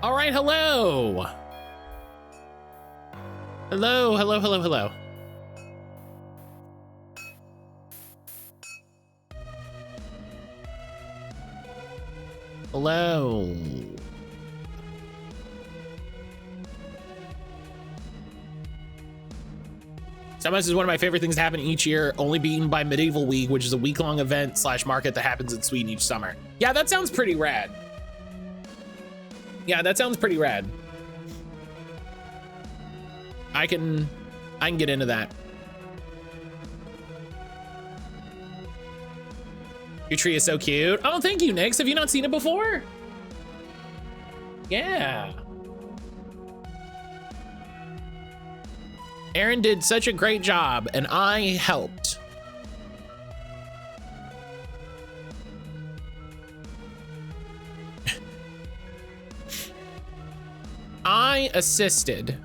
All right, hello. Hello, hello, hello, hello. Hello. Stumptmas is one of my favorite things to happen each year, only beaten by Medieval Week, which is a week-long event / market that happens in Sweden each summer. Yeah, that sounds pretty rad. Yeah, that sounds pretty rad. I can get into that. Your tree is so cute. Oh, thank you, Nix. Have you not seen it before? Yeah. Aaron did such a great job, and I helped. I assisted.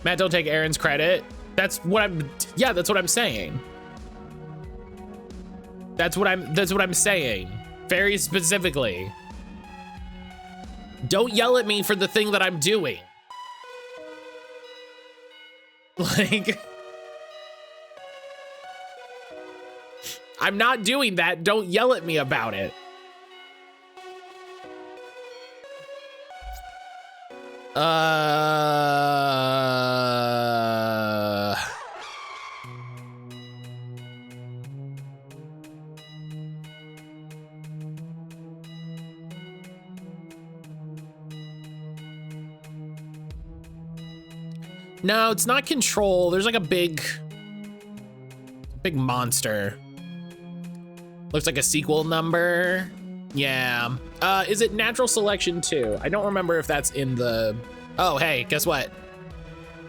Matt, don't take Aaron's credit. That's what I'm saying. That's what I'm saying. Very specifically. Don't yell at me for the thing that I'm doing. Like, I'm not doing that. Don't yell at me about it. No, it's not control. There's like a big monster. Looks like a sequel number. Yeah. Is it natural selection too? I don't remember if that's in the... Oh, hey, guess what?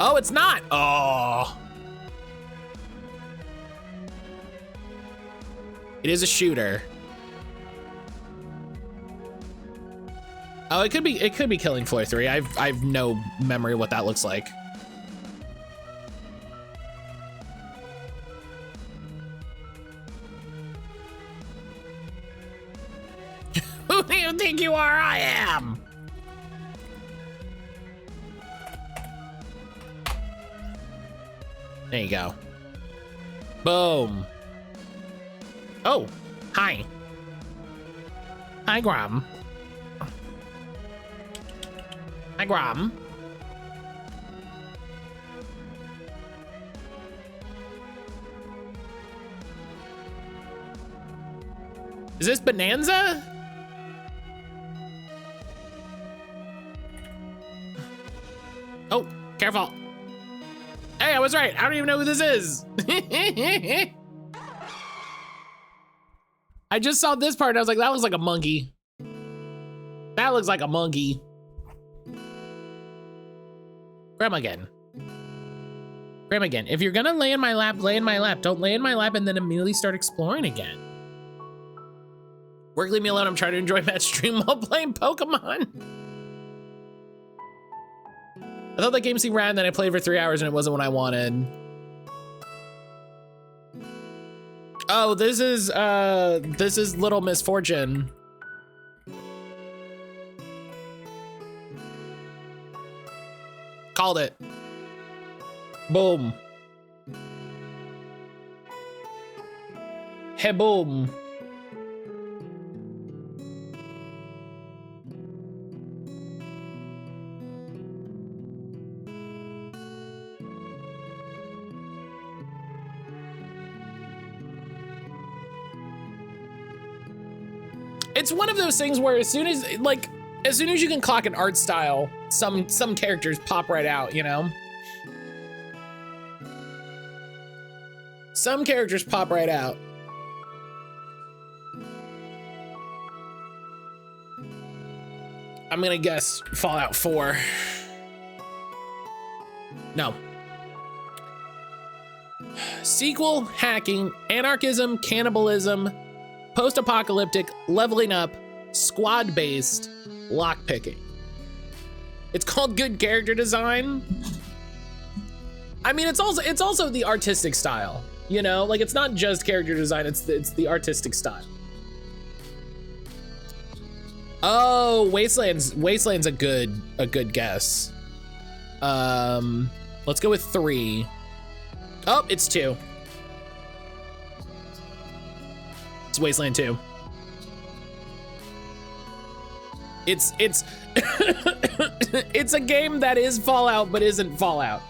Oh, it's not. Oh. It is a shooter. Oh, it could be Killing Floor 3. I've no memory of what that looks like. Who do you think you are? I am. There you go. Boom. Oh, hi. Hi, Grom. Hi, Grom. Is this Bonanza? Oh, careful. Hey, I was right. I don't even know who this is. I just saw this part and I was like, that looks like a monkey. That looks like a monkey. Grandma again. Grandma again. If you're gonna lay in my lap, lay in my lap. Don't lay in my lap and then immediately start exploring again. Work, leave me alone. I'm trying to enjoy Matt's stream while playing Pokemon. I thought that game seemed rad, and then I played for 3 hours and it wasn't what I wanted. Oh, this is Little Misfortune. Called it. Boom. Hey, boom. It's one of those things where as soon as you can clock an art style, some characters pop right out, you know? Some characters pop right out. I'm gonna guess Fallout 4. No. Sequel, hacking, anarchism, cannibalism, post-apocalyptic, leveling up, squad-based, lockpicking. It's called good character design. I mean, it's also the artistic style, you know? Like, it's not just character design, it's the artistic style. Oh, Wasteland's a good guess. Let's go with 3. Oh, it's 2. It's Wasteland 2. It's it's a game that is Fallout but isn't Fallout.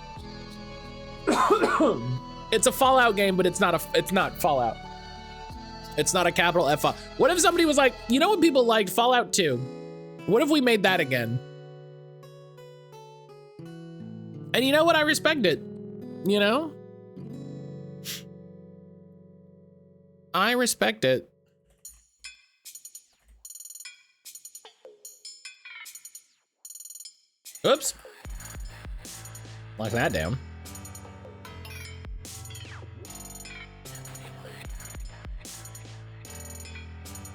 It's a Fallout game, but it's not Fallout. It's not a capital F. What if somebody was like, you know what people liked? Fallout 2. What if we made that again? And you know what? I respect it. You know? I respect it. Oops. Lock that down.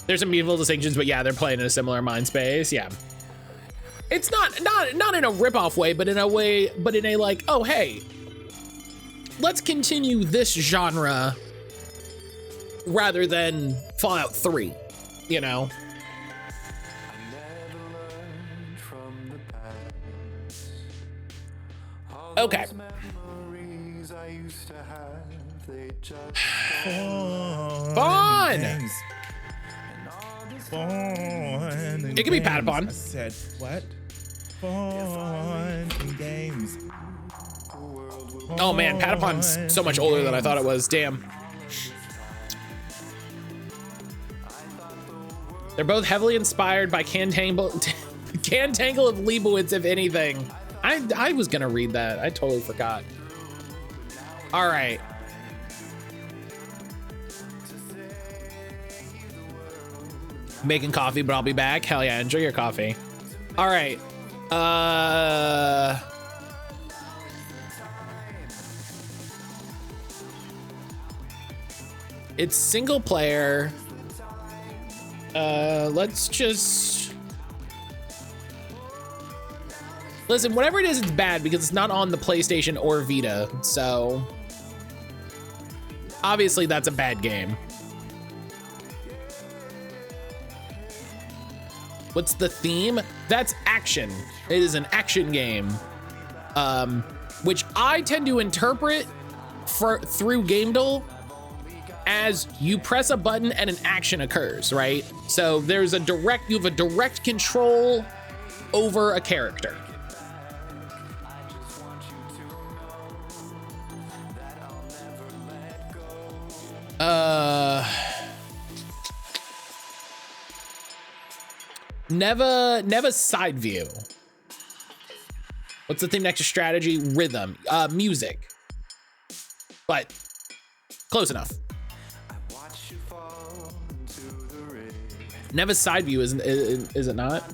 There's some meaningful distinctions, but yeah, they're playing in a similar mind space. Yeah. It's not in a rip-off way, but in a like, oh, hey, let's continue this genre rather than Fallout 3, you know? Okay. Fun! It can be Patapon. I said, what? Fun and games. Oh man, Patapon's so much older than I thought it was. Damn. They're both heavily inspired by Cantangle of Leibowitz, if anything. I was gonna read that. I totally forgot. All right. Making coffee, but I'll be back. Hell yeah, enjoy your coffee. All right. It's single player. Let's just... Listen, whatever it is, it's bad because it's not on the PlayStation or Vita, so... Obviously, that's a bad game. What's the theme? That's action. It is an action game, which I tend to interpret through Gamedel as you press a button and an action occurs, right? So you have a direct control over a character. Never side view. What's the thing next to strategy? Rhythm, music. But close enough. Never side view, is it not?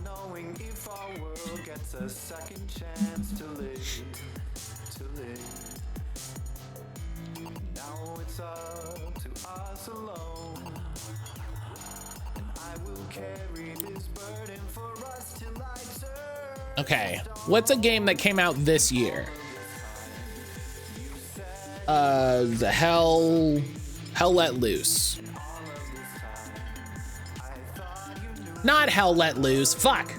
Okay, what's a game that came out this year? The Hell Let Loose. Not Hell Let Loose, fuck.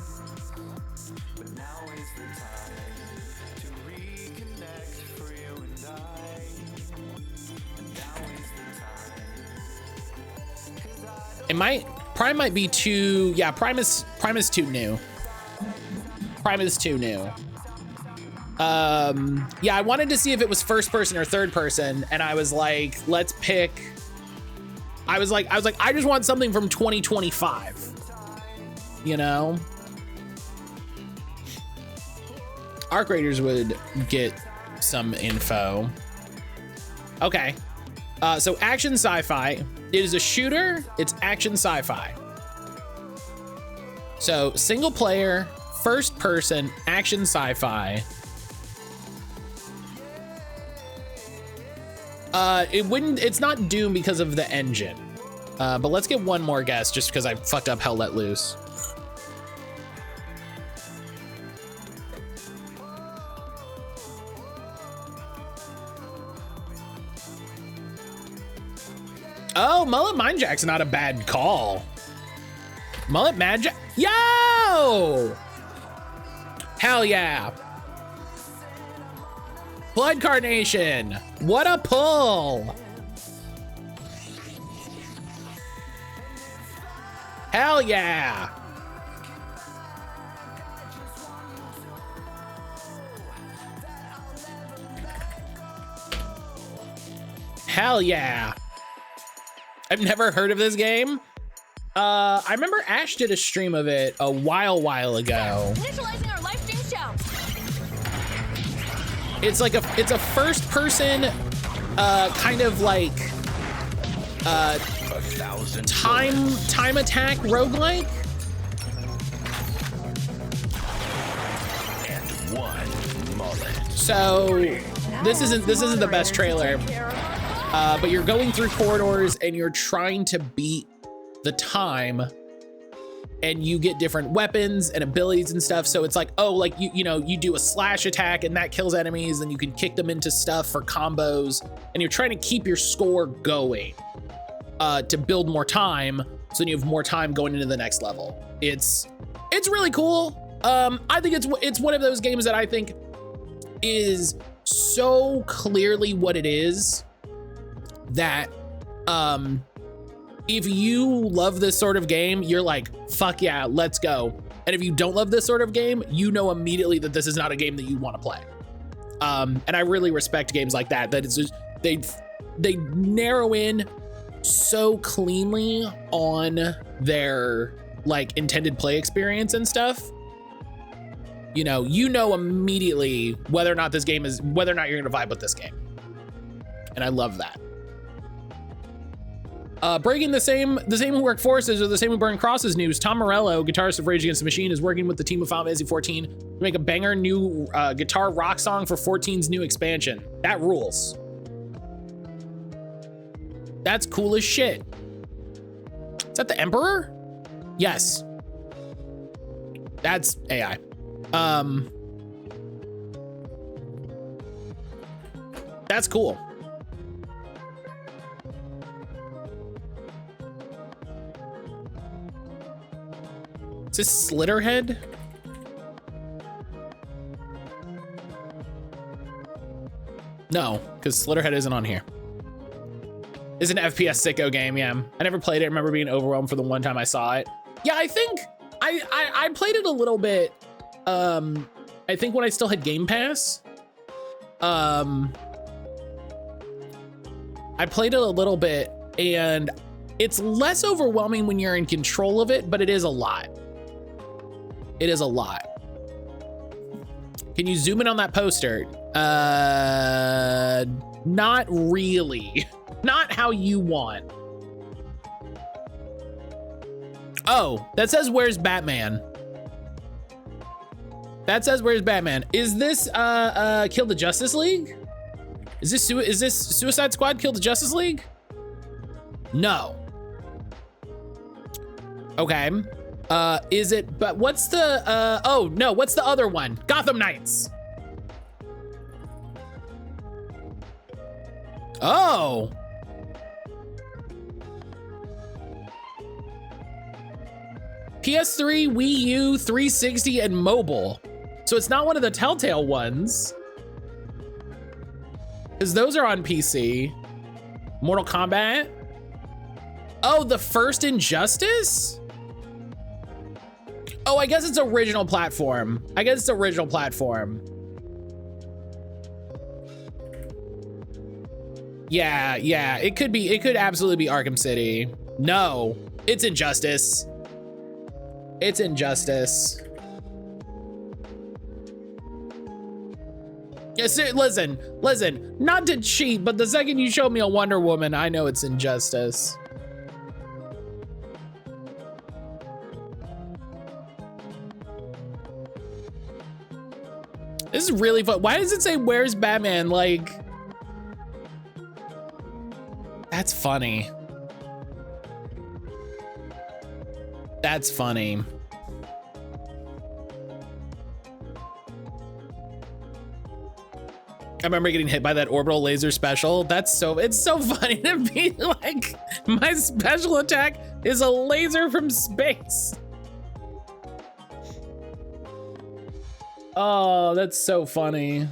Prime might be too, yeah, Prime is too new. Prime is too new. Yeah, I wanted to see if it was first person or third person, and I was like, let's pick. I was like, I just want something from 2025. You know? Arc Raiders would get some info. Okay. So action sci-fi. It is a shooter. It's action sci-fi. So single player, first person, action sci-fi. It's not Doom because of the engine. But let's get one more guess just because I fucked up Hell Let Loose. Oh, Mullet Mind Jack's not a bad call. Mullet Mad Jack, yo! Hell yeah. Blood Carnation, what a pull. Hell yeah. Hell yeah. I've never heard of this game. I remember Ash did a stream of it a while ago. Initializing our live stream show. It's like it's a first person kind of like time attack roguelike. And one mullet. So this isn't the best trailer. But you're going through corridors and you're trying to beat the time, and you get different weapons and abilities and stuff. So it's like, oh, like you know, you do a slash attack and that kills enemies, and you can kick them into stuff for combos, and you're trying to keep your score going to build more time, so then you have more time going into the next level. It's really cool. I think it's one of those games that I think is so clearly what it is, that if you love this sort of game, you're like, fuck yeah, let's go. And if you don't love this sort of game, you know immediately that this is not a game that you want to play. And I really respect games like that, that it's just, they narrow in so cleanly on their like intended play experience and stuff. You know immediately whether or not you're gonna vibe with this game. And I love that. Breaking the same who work forces or the same who burn crosses news. Tom Morello, guitarist of Rage Against the Machine, is working with the team of Final Fantasy 14 to make a banger new guitar rock song for 14's new expansion. That rules. That's cool as shit. Is that the Emperor? Yes. That's AI. That's cool. Is this Slitterhead? No, because Slitterhead isn't on here. It's an FPS sicko game, yeah. I never played it. I remember being overwhelmed for the one time I saw it. Yeah, I think I played it a little bit. I think when I still had Game Pass. I played it a little bit, and it's less overwhelming when you're in control of it, but it is a lot. It is a lot. Can you zoom in on that poster? Not really. Not how you want. Oh, that says where's Batman? That says where's Batman? Is this Kill the Justice League? Is this Suicide Squad Kill the Justice League? No. Okay. Is it, but what's the, oh no, what's the other one? Gotham Knights. Oh. PS3, Wii U, 360, and mobile. So it's not one of the Telltale ones, because those are on PC. Mortal Kombat. Oh, the first Injustice? Oh, I guess it's original platform. Yeah, it could absolutely be Arkham City. No, it's Injustice. It's Injustice. Yes, listen, not to cheat, but the second you show me a Wonder Woman, I know it's Injustice. This is really fun. Why does it say where's Batman? Like, that's funny. That's funny. I remember getting hit by that orbital laser special. It's so funny to be like, my special attack is a laser from space. Oh, that's so funny.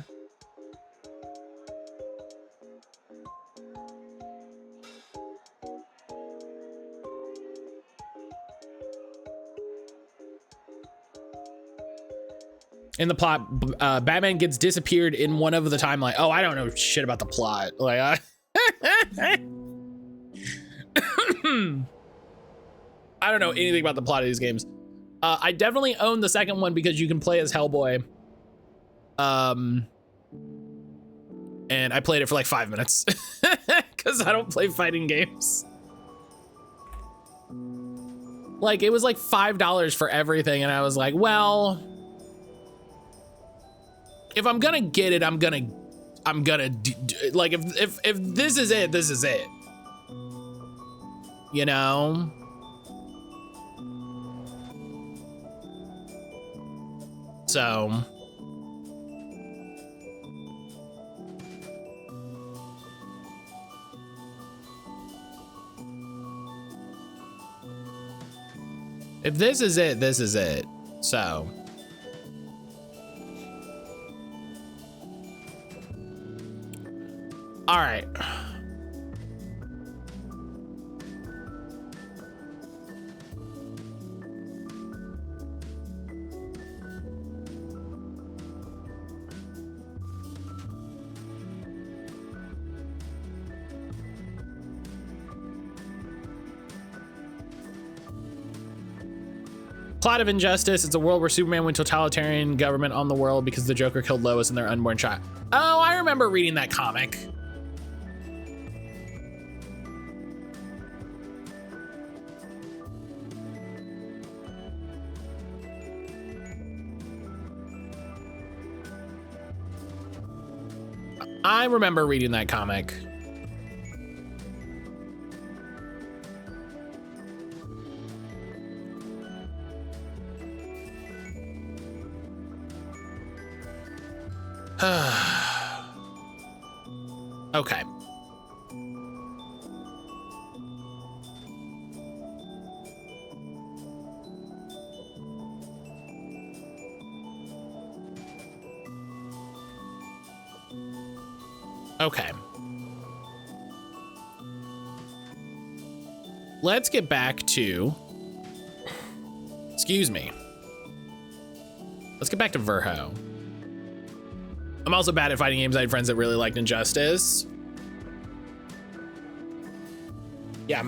In the plot, Batman gets disappeared in one of the timeline. Oh, I don't know shit about the plot. Like, I don't know anything about the plot of these games. I definitely own the second one because you can play as Hellboy. And I played it for like 5 minutes because I don't play fighting games. Like, it was like $5 for everything, and I was like, well, if I'm gonna get it, I'm gonna like, if this is it, this is it. You know? So. If this is it, this is it. So. All right. Plot of Injustice. It's a world where Superman went totalitarian government on the world because the Joker killed Lois and their unborn child. Oh, I remember reading that comic. I remember reading that comic. Okay. Okay. Let's get back to, excuse me. Let's get back to Verho. I'm also bad at fighting games. I had friends that really liked Injustice. Yeah.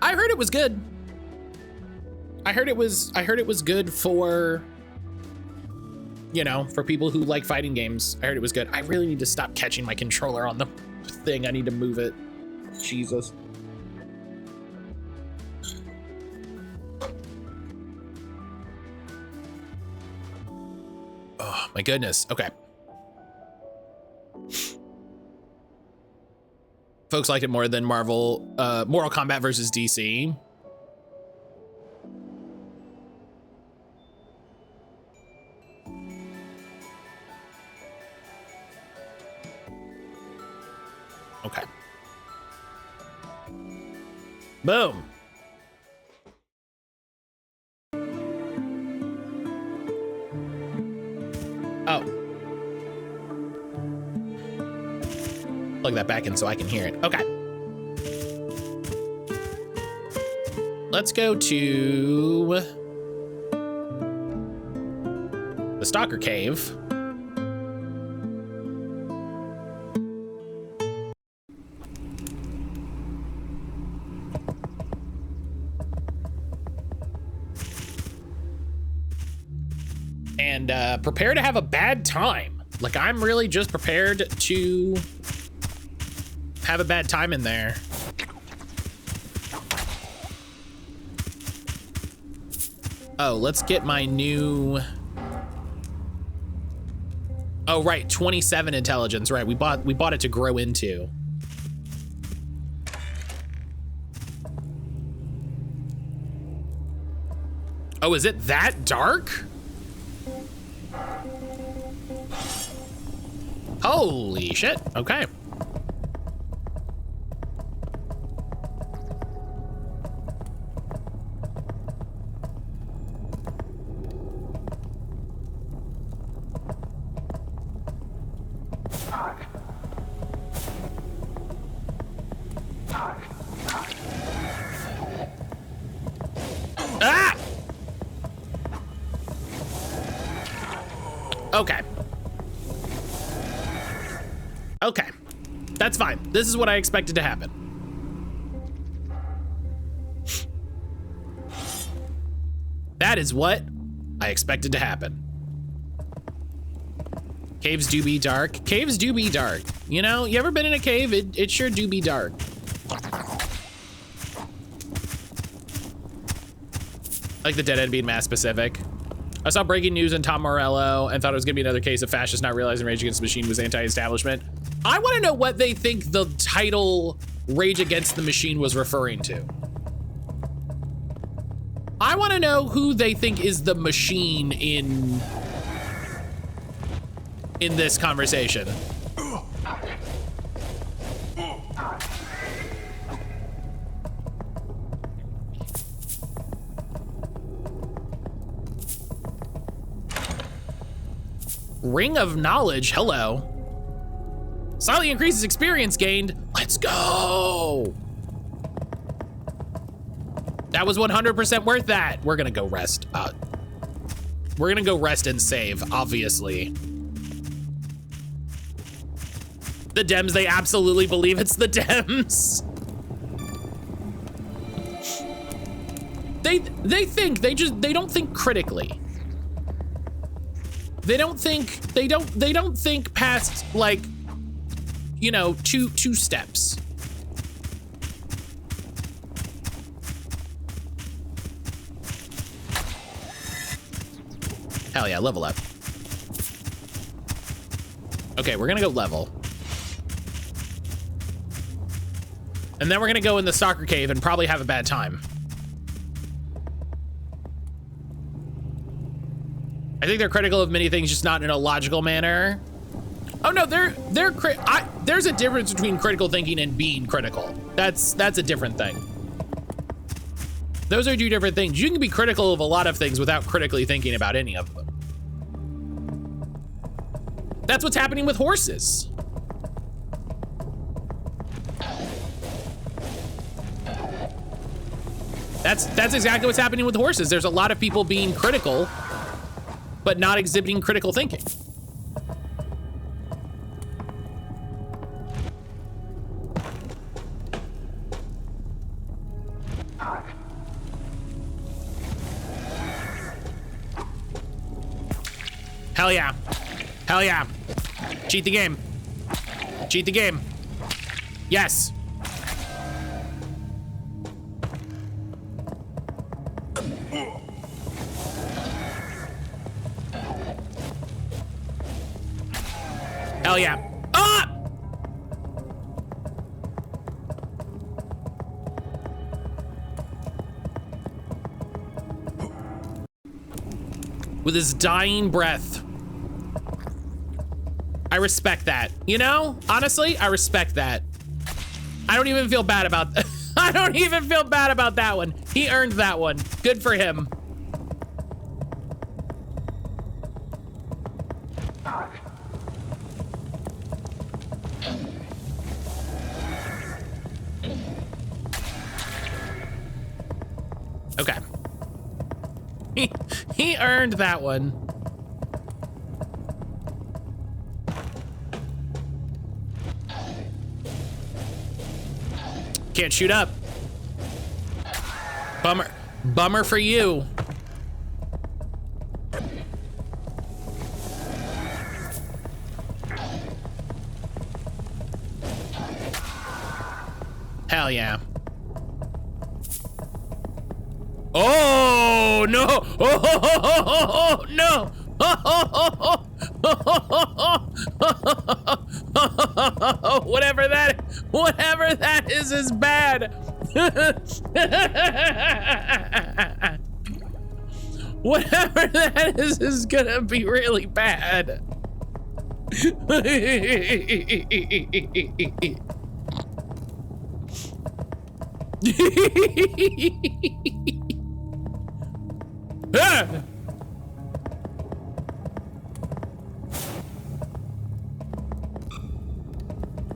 I heard it was good. I heard it was good for, you know, for people who like fighting games. I heard it was good. I really need to stop catching my controller on the thing. I need to move it. Jesus. Oh my goodness. Okay. Folks liked it more than Mortal Kombat versus DC. Okay. Boom. Oh. Plug that back in so I can hear it. Okay. Let's go to the Stalker Cave. And prepare to have a bad time. Like, I'm really just prepared to have a bad time in there. Oh, let's get my new. Oh, right, 27 intelligence. Right, we bought it to grow into. Oh, is it that dark? Holy shit, okay. Ah! Okay. Okay, that's fine. This is what I expected to happen. That is what I expected to happen. Caves do be dark. Caves do be dark. You know, you ever been in a cave? It sure do be dark. Like the dead end being mass specific. I saw breaking news on Tom Morello and thought it was gonna be another case of fascists not realizing Rage Against the Machine was anti-establishment. I wanna know what they think the title Rage Against the Machine was referring to. I wanna know who they think is the machine in this conversation. Ring of Knowledge, hello. Slightly increases experience gained. Let's go. That was 100% worth that. We're gonna go rest. We're gonna go rest and save, obviously. The Dems, they absolutely believe it's the Dems. They don't think critically. They don't think past, like, you know, two steps. Hell yeah, level up. Okay, we're gonna go level. And then we're gonna go in the soccer cave and probably have a bad time. I think they're critical of many things, just not in a logical manner. Oh no, there's a difference between critical thinking and being critical. That's a different thing. Those are two different things. You can be critical of a lot of things without critically thinking about any of them. That's what's happening with horses. That's exactly what's happening with horses. There's a lot of people being critical, but not exhibiting critical thinking. Hell yeah. Hell yeah. Cheat the game. Cheat the game. Yes. Hell yeah. Ah! With his dying breath. I respect that. You know, honestly, I respect that. I don't even feel bad about that. I don't even feel bad about that one. He earned that one. Good for him. Okay. He earned that one. Can't shoot up. Bummer. Bummer for you. Hell yeah. Oh no! Oh no! Whatever that is bad. Whatever that is gonna be really bad. Ah!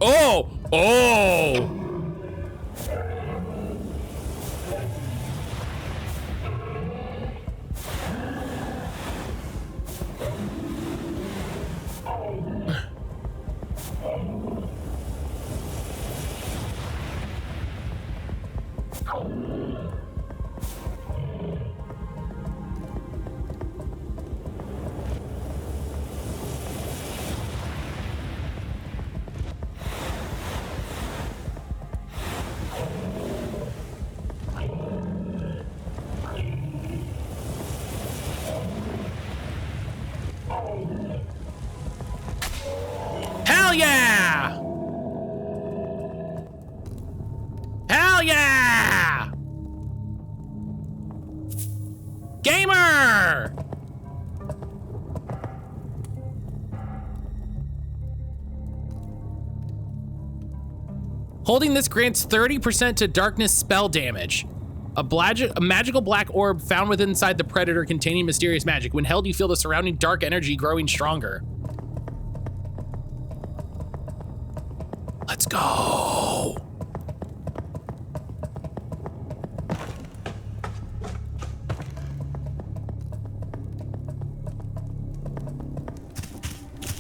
Oh! Oh! Hell yeah! Hell yeah! Gamer! Holding this grants 30% to darkness spell damage. A magical black orb found within inside the predator containing mysterious magic. When held, you feel the surrounding dark energy growing stronger. Let's go.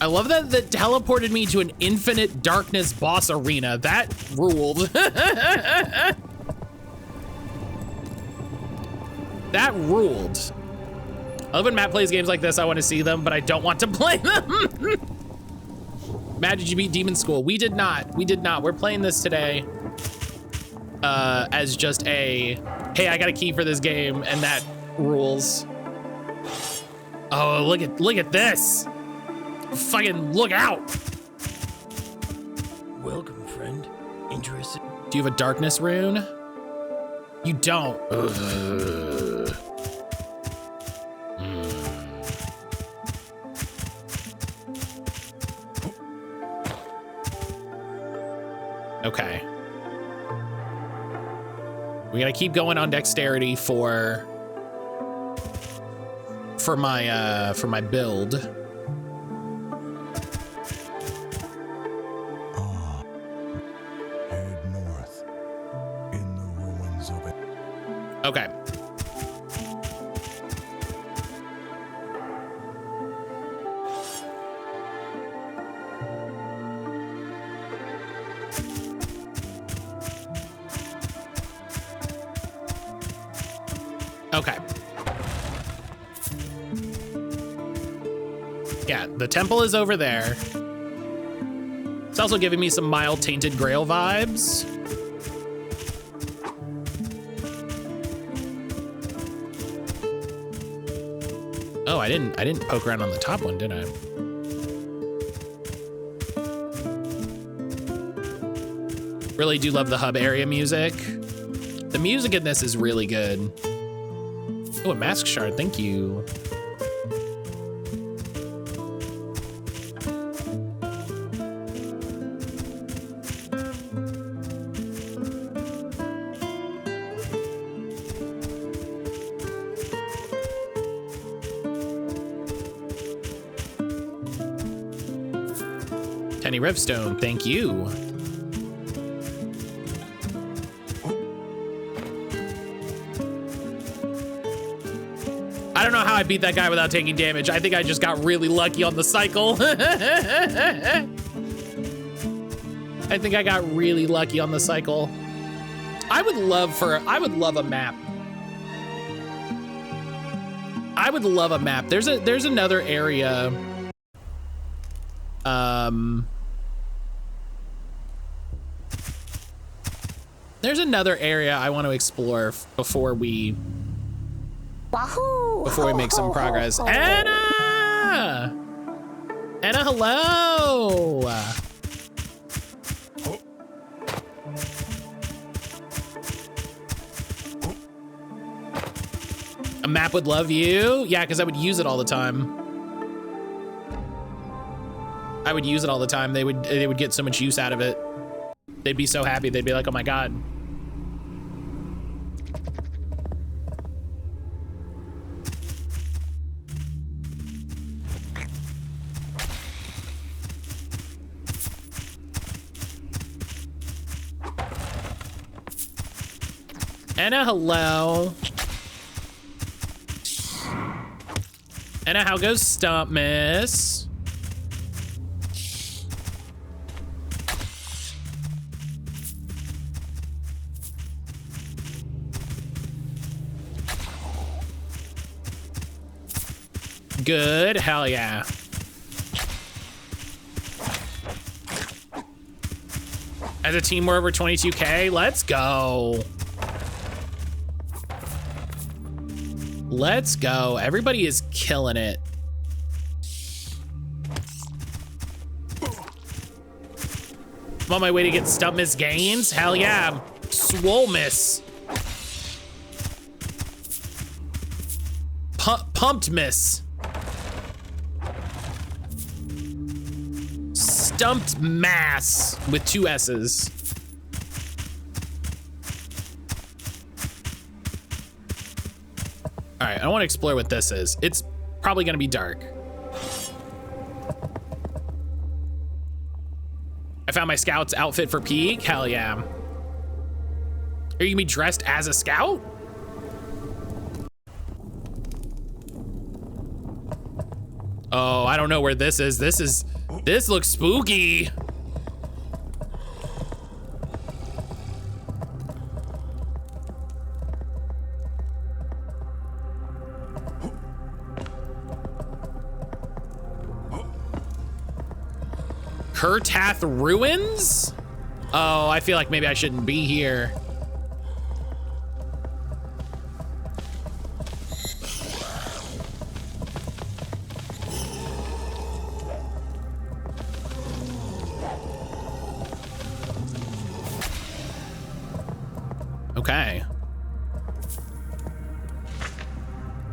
I love that teleported me to an infinite darkness boss arena. That ruled. That ruled. I love when Matt plays games like this. I want to see them, but I don't want to play them. Matt, did you beat Demon School? We did not. We did not. We're playing this today as just a, hey, I got a key for this game, and that rules. Oh, look at this. Fucking look out. Welcome, friend. Interested? Do you have a darkness rune? You don't. Ugh. Okay. We gotta keep going on dexterity for my build. Head north in the ruins of it. Okay. Okay. Yeah, the temple is over there. It's also giving me some mild Tainted Grail vibes. Oh, I didn't poke around on the top one, did I? Really do love the hub area music. The music in this is really good. Oh, a mask shard, thank you. Tiny Revstone, thank you. I don't know how I beat that guy without taking damage. I think I just got really lucky on the cycle. I think I got really lucky on the cycle. I would love a map. I would love a map. There's another area. There's another area I want to explore before we make some progress. Anna! Anna, hello! A map would love you? Yeah, because I would use it all the time. I would use it all the time. They would get so much use out of it. They'd be so happy. They'd be like, oh my God. Anna, hello. Anna, how goes Stumptmas? Good, hell yeah. As a team, we're over 22K. Let's go. Let's go. Everybody is killing it. I'm on my way to get Stumptmas gains. Hell yeah. Swolemas. Pumpedmas. Stumptmas with 2 S's. All right, I want to explore what this is. It's probably gonna be dark. I found my scout's outfit for peak. Hell yeah. Are you gonna be dressed as a scout? Oh, I don't know where this is. This looks spooky. Kurtath Ruins? Oh, I feel like maybe I shouldn't be here. Okay.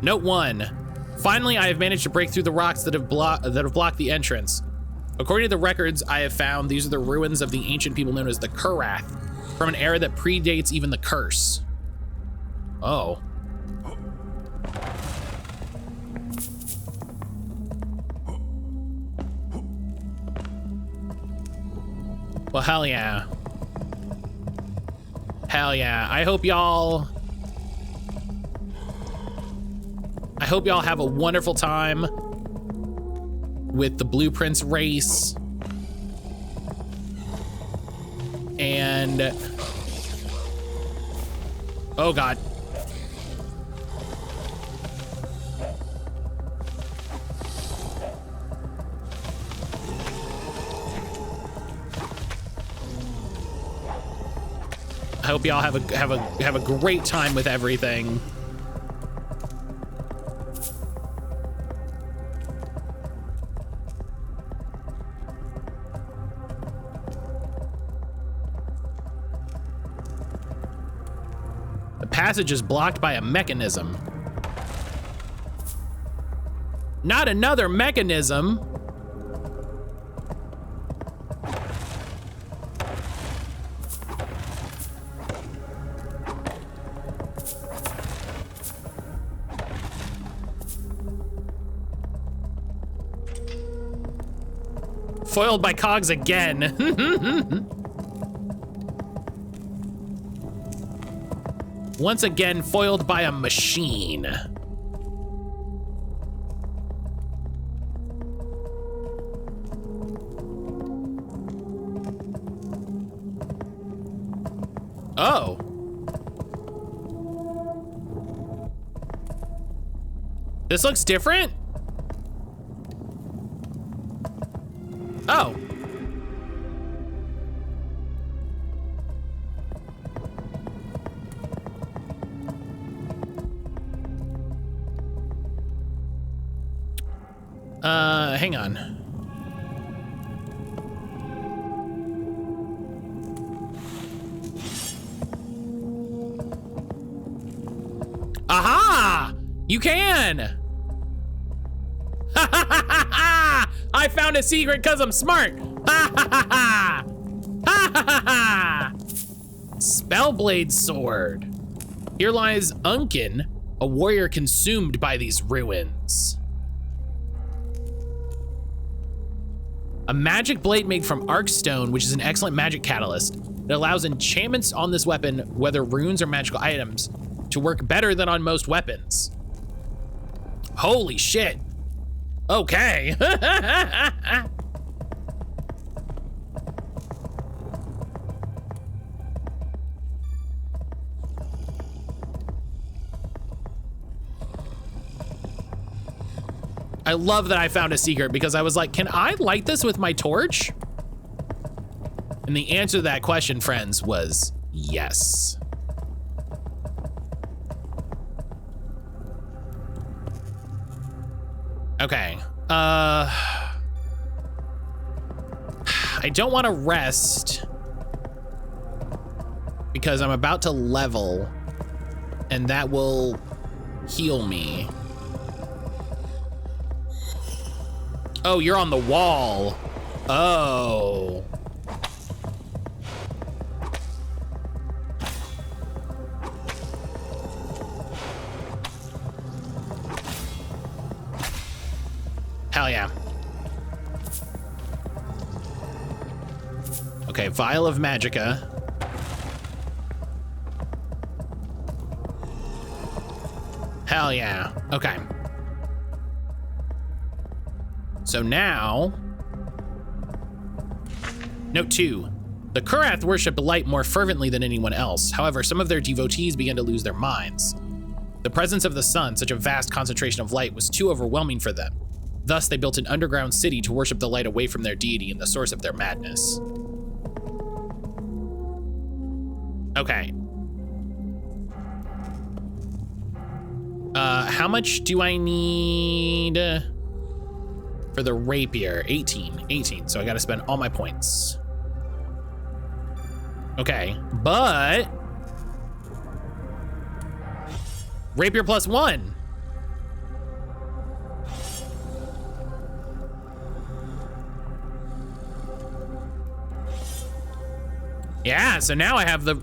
Note 1. Finally, I have managed to break through the rocks that have blocked the entrance. According to the records I have found, these are the ruins of the ancient people known as the Kurath, from an era that predates even the curse. Oh. Well, hell yeah. Hell yeah. I hope y'all have a wonderful time with the Blueprints race. And oh God. I hope y'all have a great time with everything. The passage is blocked by a mechanism. Not another mechanism. Foiled by cogs again. Once again, foiled by a machine. Oh. This looks different? Oh. Hang on. Aha! You can! Ha ha ha ha ha! I found a secret because I'm smart! Ha ha ha ha! Ha ha ha ha! Spellblade sword. Here lies Unkin, a warrior consumed by these ruins. A magic blade made from arc stone, which is an excellent magic catalyst. It allows enchantments on this weapon, whether runes or magical items, to work better than on most weapons. Holy shit. Okay. I love that I found a secret because I was like, can I light this with my torch? And the answer to that question, friends, was yes. Okay. I don't want to rest because I'm about to level and that will heal me. Oh, you're on the wall. Oh. Hell yeah. Okay, Vial of Magicka. Hell yeah. Okay. So now, note 2, the Kurath worship light more fervently than anyone else. However, some of their devotees began to lose their minds. The presence of the sun, such a vast concentration of light, was too overwhelming for them. Thus, they built an underground city to worship the light away from their deity and the source of their madness. Okay. How much do I need for the rapier? 18, so I gotta spend all my points. Okay, but rapier +1. Yeah, so now I have the,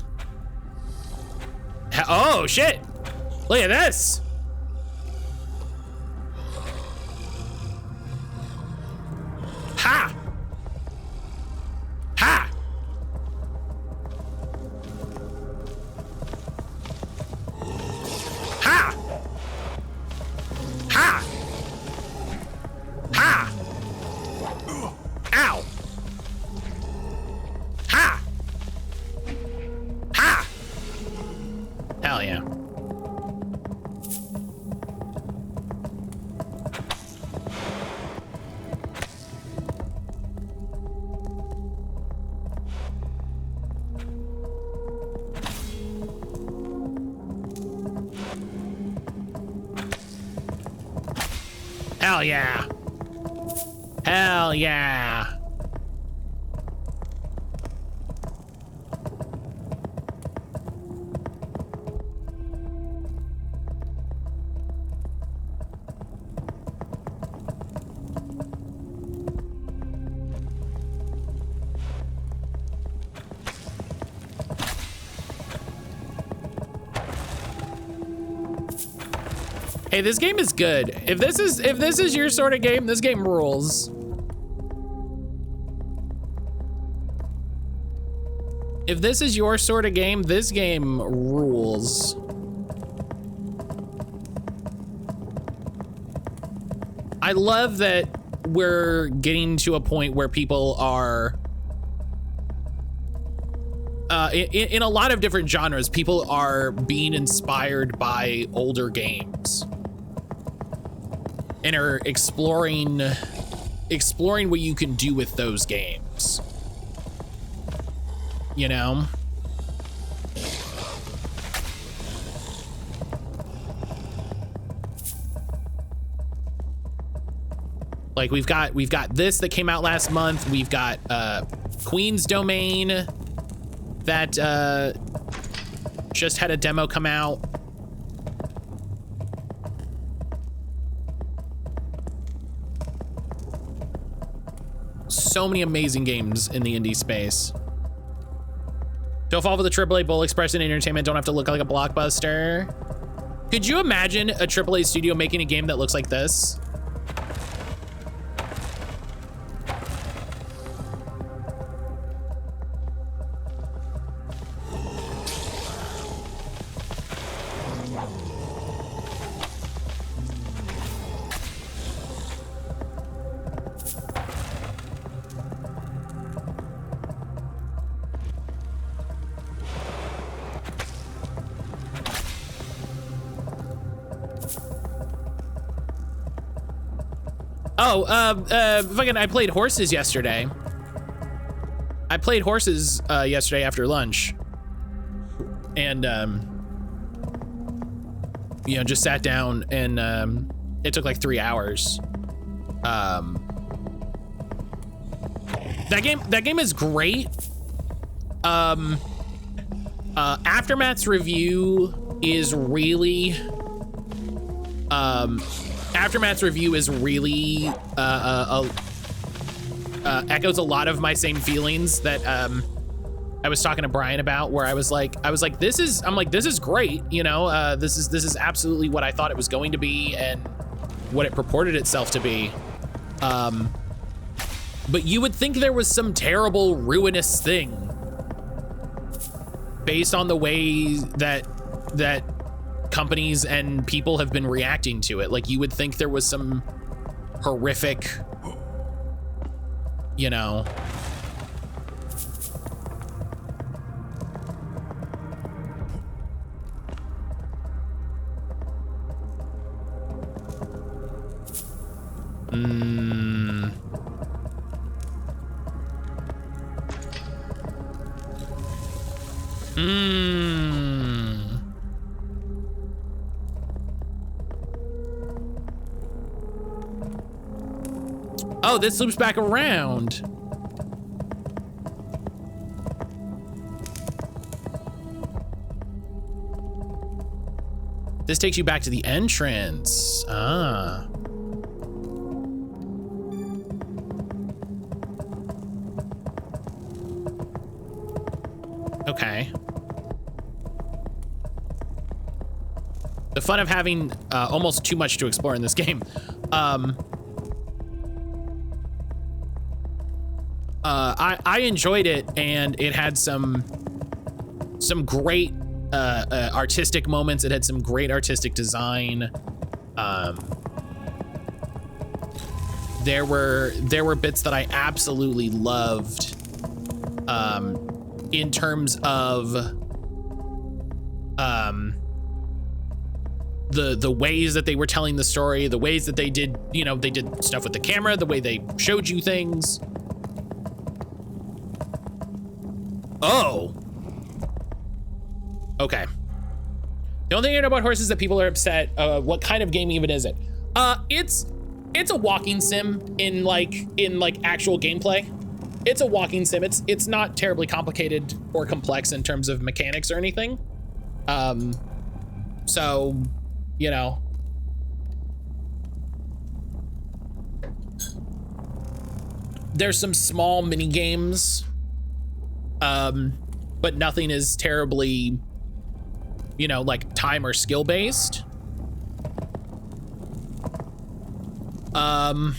oh shit, look at this. Ha! Ha! Ha! Ha! Ha! Ow! Ha! Ha! Hell yeah. Hell yeah. Hell yeah. Hey, this game is good. If this is your sort of game, this game rules. If this is your sort of game, this game rules. I love that we're getting to a point where people are in a lot of different genres, people are being inspired by older games and are exploring what you can do with those games, you know? Like we've got this that came out last month. We've got Queen's Domain that just had a demo come out. so many amazing games in the indie space. Don't fall for the AAA Bull Express and Entertainment. Don't have to look like a blockbuster. Could you imagine a AAA studio making a game that looks like this? Fucking, I played horses yesterday. I played horses yesterday after lunch. And, you know, just sat down and it took like 3 hours. That game is great. Aftermath's review is really echoes a lot of my same feelings that I was talking to Brian about, where I was like, this is great, you know, this is absolutely what I thought it was going to be and what it purported itself to be. But you would think there was some terrible, ruinous thing based on the way that companies and people have been reacting to it. Like, you would think there was some horrific, you know, Oh, this loops back around. This takes you back to the entrance. Ah. Okay. The fun of having almost too much to explore in this game. I enjoyed it, and it had some great artistic moments. It had some great artistic design. There were bits that I absolutely loved in terms of the ways that they were telling the story, the ways that they did, you know, they did stuff with the camera, the way they showed you things. Oh. Okay. The only thing I know about horses is that people are upset. What kind of game even is it? It's a walking sim in like actual gameplay. It's a walking sim. It's not terribly complicated or complex in terms of mechanics or anything. So, you know. There's some small mini games. But nothing is terribly, you know, like time or skill based. But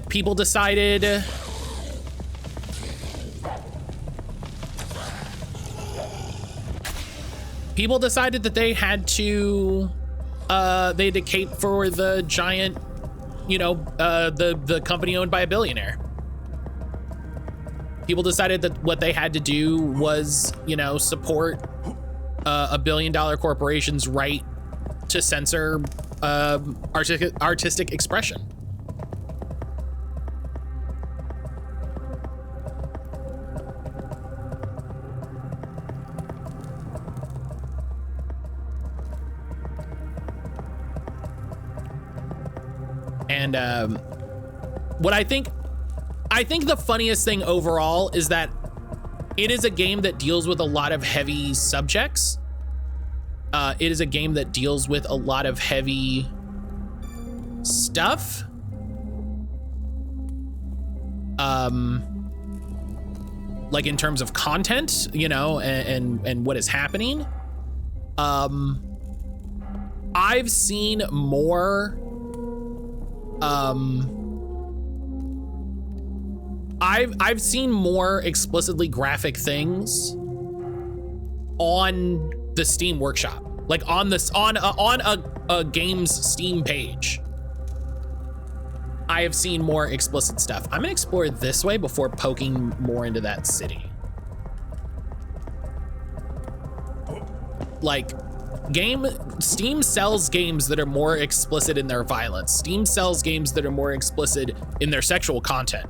people decided that they had to cape for the giant, you know, the company owned by a billionaire. People decided that what they had to do was, you know, support a billion-dollar corporation's right to censor artistic expression. And what I think the funniest thing overall is that it is a game that deals with a lot of heavy subjects. It is a game that deals with a lot of heavy stuff. like in terms of content, you know, and what is happening. I've seen more, I've seen more explicitly graphic things on the Steam Workshop, like on this, on a game's Steam page. I have seen more explicit stuff. I'm gonna explore this way before poking more into that city. Like, Steam sells games that are more explicit in their violence. Steam sells games that are more explicit in their sexual content.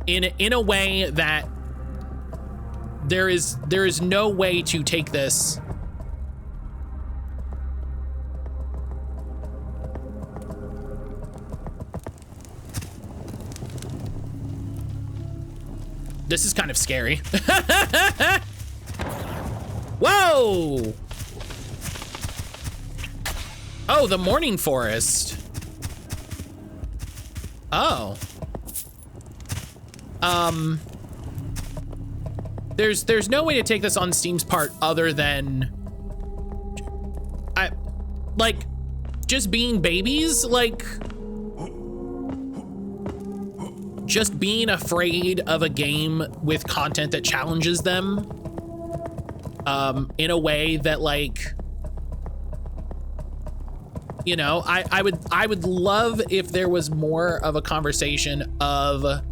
In a way that there is no way to take this This is kind of scary. Whoa! Oh, the Morning Forest. Oh. There's no way to take this on Steam's part other than like just being babies, like just being afraid of a game with content that challenges them in a way that, like, you know, I would love if there was more of a conversation of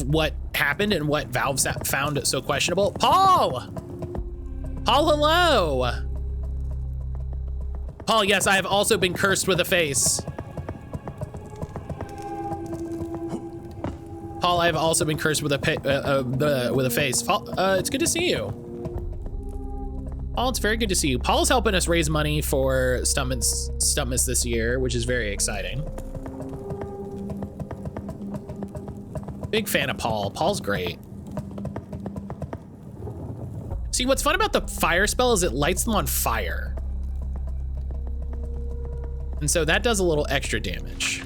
what happened and what Valve found so questionable. Paul, hello. Paul, yes, I have also been cursed with a face. Paul, I've also been cursed with a face. Paul, it's good to see you. Paul, it's very good to see you. Paul's helping us raise money for Stumptmas this year, which is very exciting. Big fan of Paul. Paul's great. See, what's fun about the fire spell is it lights them on fire. And so that does a little extra damage.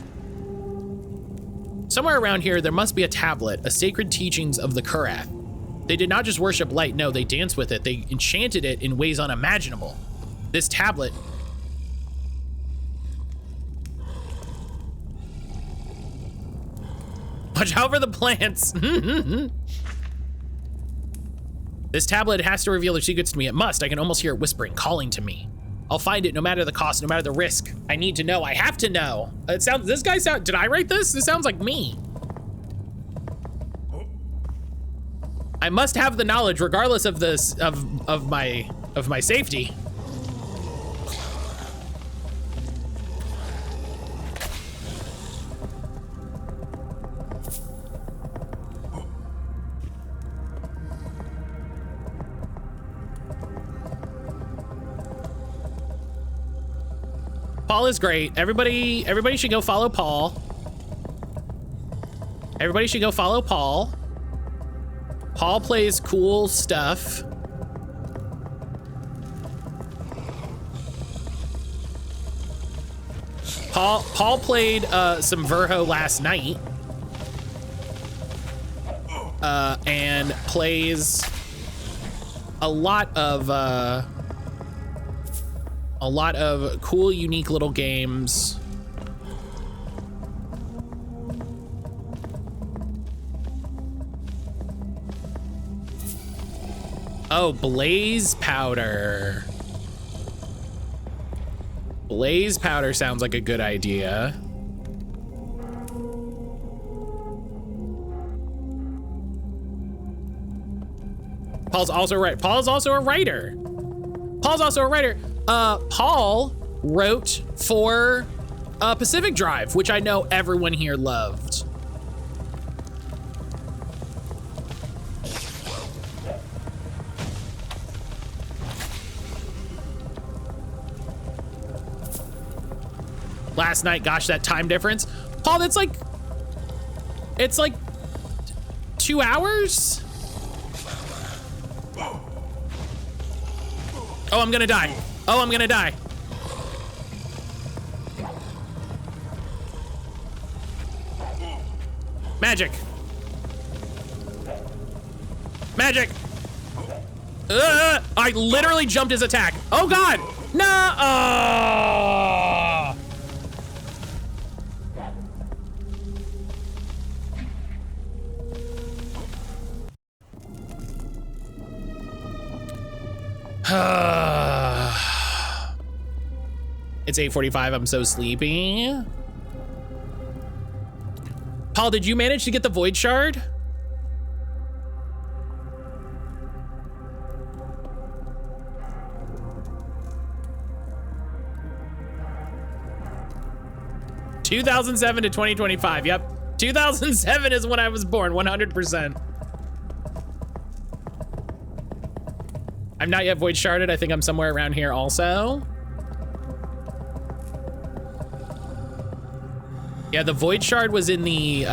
Somewhere around here, there must be a tablet, a sacred teachings of the Kurath. They did not just worship light, no, they danced with it. They enchanted it in ways unimaginable. This tablet... Watch out for the plants. This tablet has to reveal their secrets to me. It must. I can almost hear it whispering, calling to me. I'll find it no matter the cost, no matter the risk. I need to know. I have to know. This guy sound, did I write this? This sounds like me. I must have the knowledge regardless of this, of my safety. Paul is great. Everybody should go follow Paul. Everybody should go follow Paul. Paul plays cool stuff. Paul played some Verho last night. And plays a lot of cool, unique little games. Oh, Blaze Powder. Blaze Powder sounds like a good idea. Paul's also right. Paul's also a writer. Paul wrote for Pacific Drive, which I know everyone here loved. Last night, gosh, that time difference. Paul, it's like 2 hours? Oh, I'm gonna die. Oh, I'm gonna die. Magic. Magic. I literally jumped his attack. Oh God. No. It's 8:45. I'm so sleepy. Paul, did you manage to get the void shard? (2007 to 2025). Yep. 2007 is when I was born, 100%. I'm not yet void sharded. I think I'm somewhere around here also. Yeah, the void shard was in the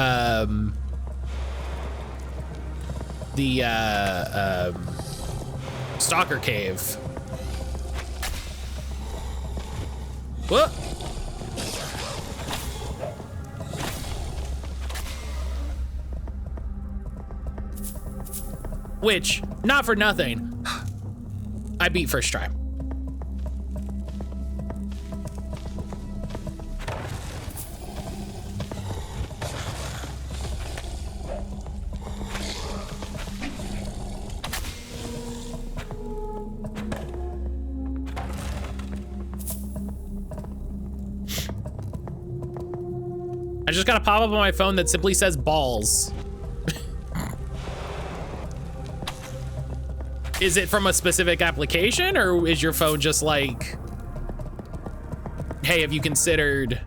stalker cave. Whoa. Which, not for nothing, I beat first try. I just got a pop-up on my phone that simply says balls. Is it from a specific application, or is your phone just like, hey, have you considered?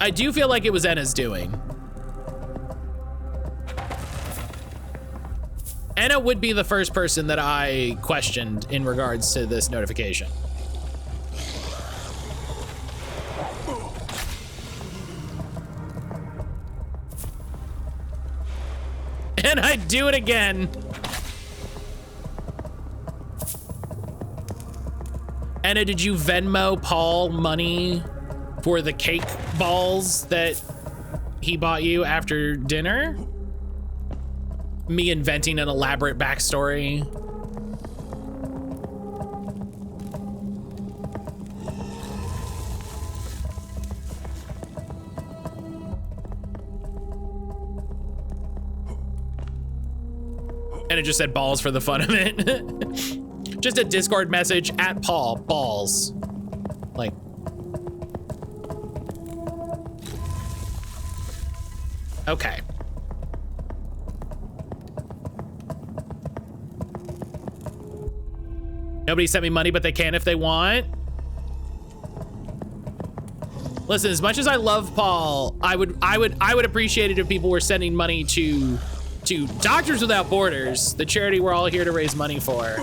I do feel like it was Enna's doing. Enna would be the first person that I questioned in regards to this notification. And I do it again. Anna, did you Venmo Paul money for the cake balls that he bought you after dinner? Me inventing an elaborate backstory. And it just said balls for the fun of it. Just a Discord message at Paul, balls. Like. Okay. Nobody sent me money, but they can if they want. Listen, as much as I love Paul, I would appreciate it if people were sending money to Doctors Without Borders, the charity we're all here to raise money for.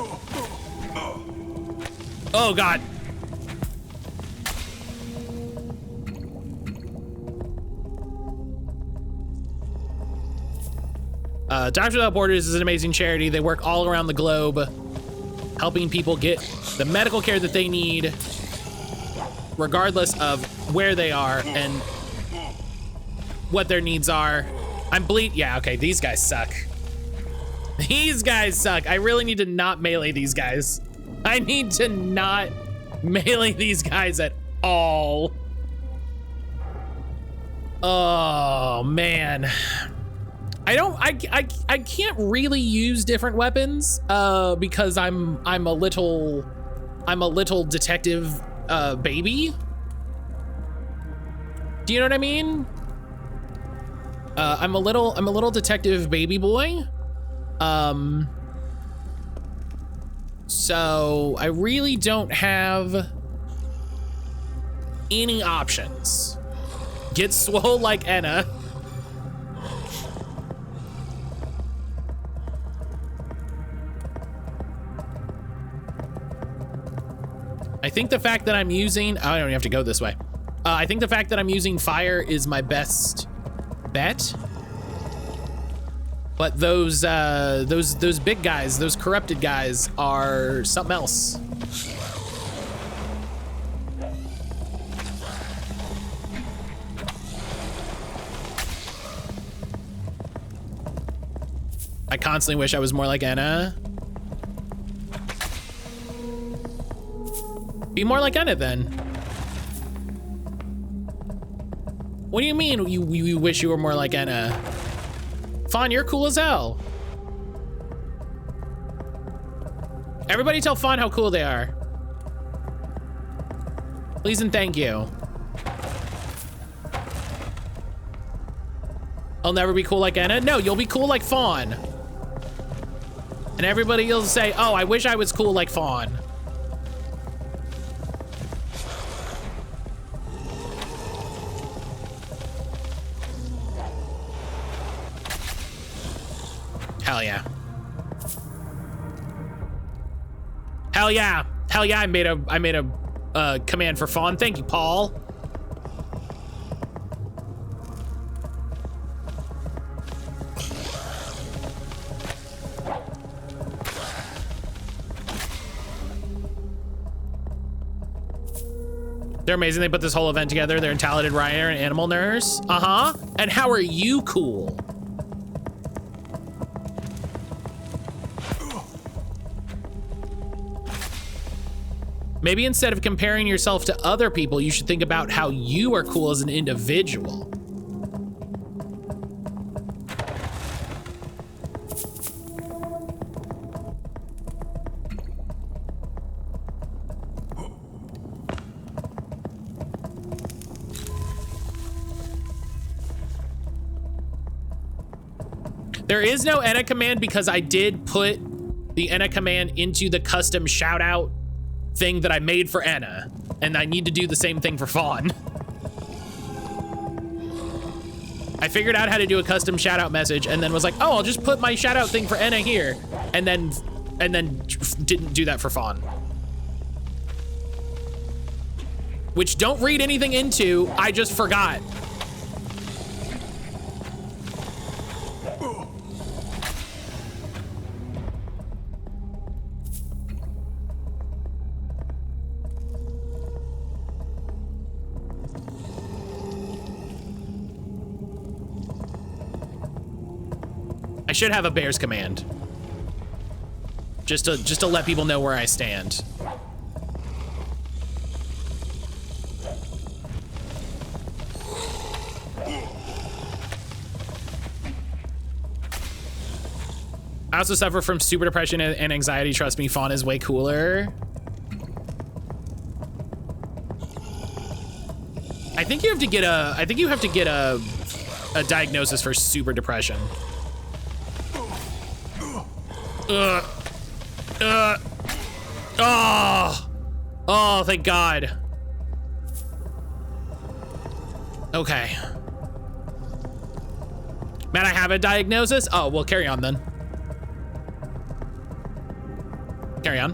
Oh God. Doctors Without Borders is an amazing charity. They work all around the globe, helping people get the medical care that they need, regardless of where they are and what their needs are. I'm bleed. Yeah, okay, these guys suck. These guys suck. I really need to not melee these guys. I need to not melee these guys at all. Oh man. I can't really use different weapons because I'm a little detective baby. Do you know what I mean? I'm a little detective baby boy. So I really don't have any options. Get swole like Enna. I think the fact that I'm using, I don't even have to go this way. I think the fact that I'm using fire is my best bet. But those big guys, those corrupted guys are something else. I constantly wish I was more like Enna. Be more like Enna then. What do you mean you wish you were more like Enna? Fawn, you're cool as hell. Everybody tell Fawn how cool they are. Please and thank you. I'll never be cool like Enna. No, you'll be cool like Fawn. And everybody will say, oh, I wish I was cool like Fawn. Hell yeah. Hell yeah. Hell yeah, I made a command for Fawn. Thank you, Paul. They're amazing. They put this whole event together. They're a talented rider and animal nurse. Uh-huh. And how are you cool? Maybe instead of comparing yourself to other people, you should think about how you are cool as an individual. There is no Enna command because I did put the Enna command into the custom shout out thing that I made for Enna, and I need to do the same thing for Fawn. I figured out how to do a custom shout out message and then was like, oh, I'll just put my shout out thing for Enna here, and then didn't do that for Fawn. Which don't read anything into, I just forgot. I should have a bear's command. Just to let people know where I stand. I also suffer from super depression and anxiety. Trust me, Fawn is way cooler. I think you have to get a diagnosis for super depression. Oh, thank God. Okay. Man, I have a diagnosis? Oh, well, carry on then. Carry on.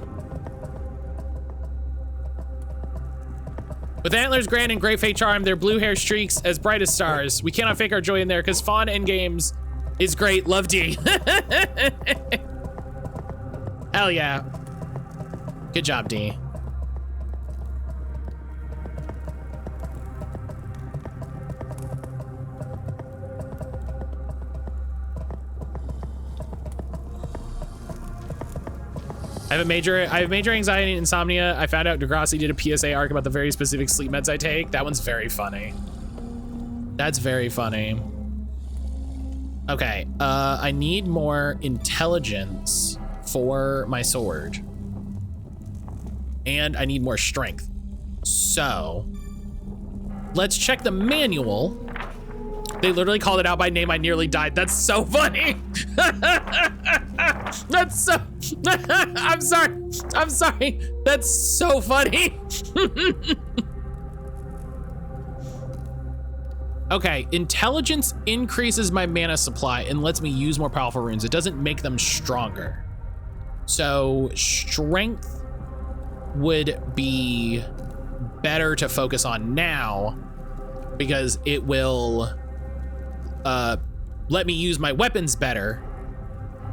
With antlers, grand, and great fate charm, their blue hair streaks as bright as stars. We cannot fake our joy in there because Fawn Endgames is great. Love D. Hell yeah. Good job, D. I have major anxiety and insomnia. I found out Degrassi did a PSA arc about the very specific sleep meds I take. That one's very funny. That's very funny. Okay, I need more intelligence for my sword. And I need more strength. So, let's check the manual. They literally called it out by name. I nearly died. That's so funny. That's so, I'm sorry. That's so funny. Okay, intelligence increases my mana supply and lets me use more powerful runes. It doesn't make them stronger. So strength would be better to focus on now because it will let me use my weapons better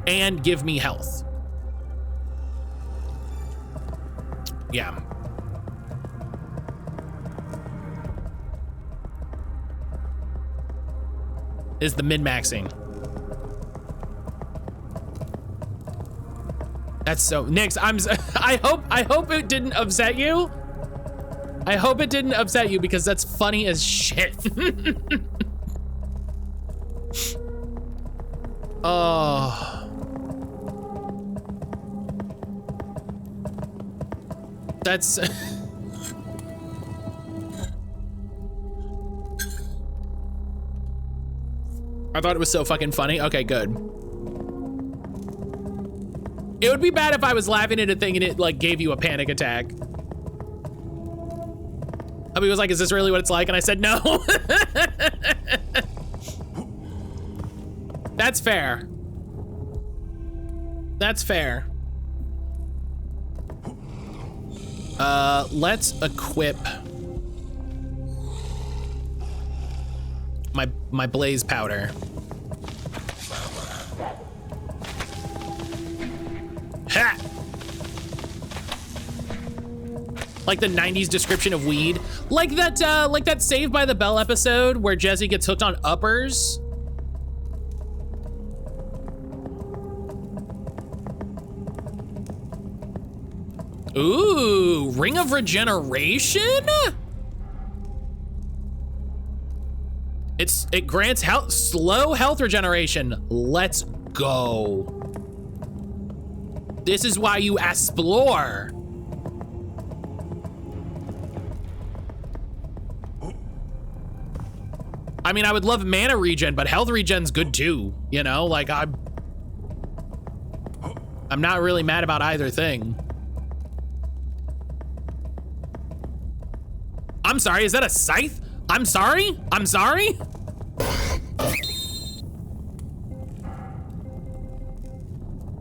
and give me health. Yeah. Is the min-maxing. That's so, Nix, I hope it didn't upset you. I hope it didn't upset you because that's funny as shit. Oh. That's... I thought it was so fucking funny. Okay, good. It would be bad if I was laughing at a thing and it like gave you a panic attack. Abby was like, is this really what it's like? And I said, no. That's fair. That's fair. Let's equip my blaze powder. Ha! Like the 90s description of weed. Like that Saved by the Bell episode where Jesse gets hooked on uppers. Ooh, Ring of Regeneration? It grants slow health regeneration. Let's go. This is why you explore. I mean, I would love mana regen, but health regen's good too. You know, like I'm not really mad about either thing. I'm sorry, is that a scythe? I'm sorry? I'm sorry?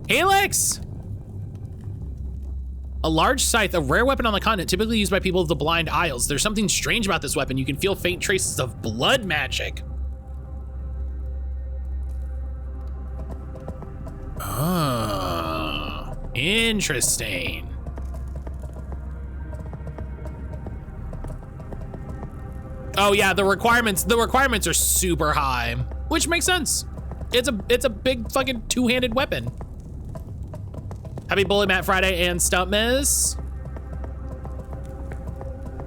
Helix! A large scythe, a rare weapon on the continent, typically used by people of the Blind Isles. There's something strange about this weapon. You can feel faint traces of blood magic. Oh, interesting. Oh yeah, the requirements are super high, which makes sense. It's a big fucking two-handed weapon. Happy Bully Matt Friday and Stumptmas.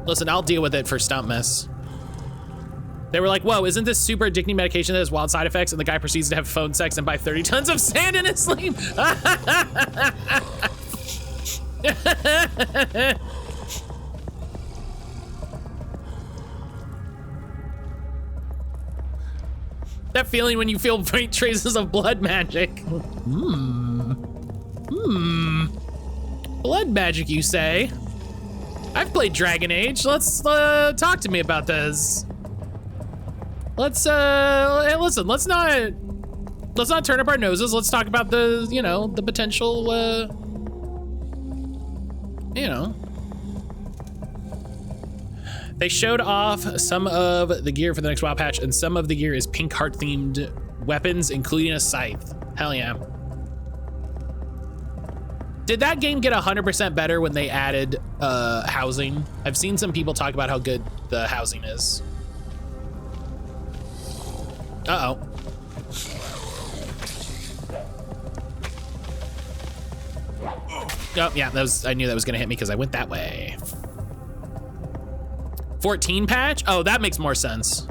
Listen, I'll deal with it for Stumptmas. They were like, whoa, isn't this super addicting medication that has wild side effects? And the guy proceeds to have phone sex and buy 30 tons of sand in his sleep. That feeling when you feel faint traces of blood magic. Blood magic, you say? I've played Dragon Age. Let's talk to me about this. Let's hey, listen, let's not turn up our noses. Let's talk about the, you know, the potential you know. They showed off some of the gear for the next WoW patch, and some of the gear is pink heart themed weapons, including a scythe. Hell yeah. Did that game get 100% better when they added housing? I've seen some people talk about how good the housing is. Uh-oh. Oh, yeah, I knew that was gonna hit me because I went that way. 14 patch? Oh, that makes more sense.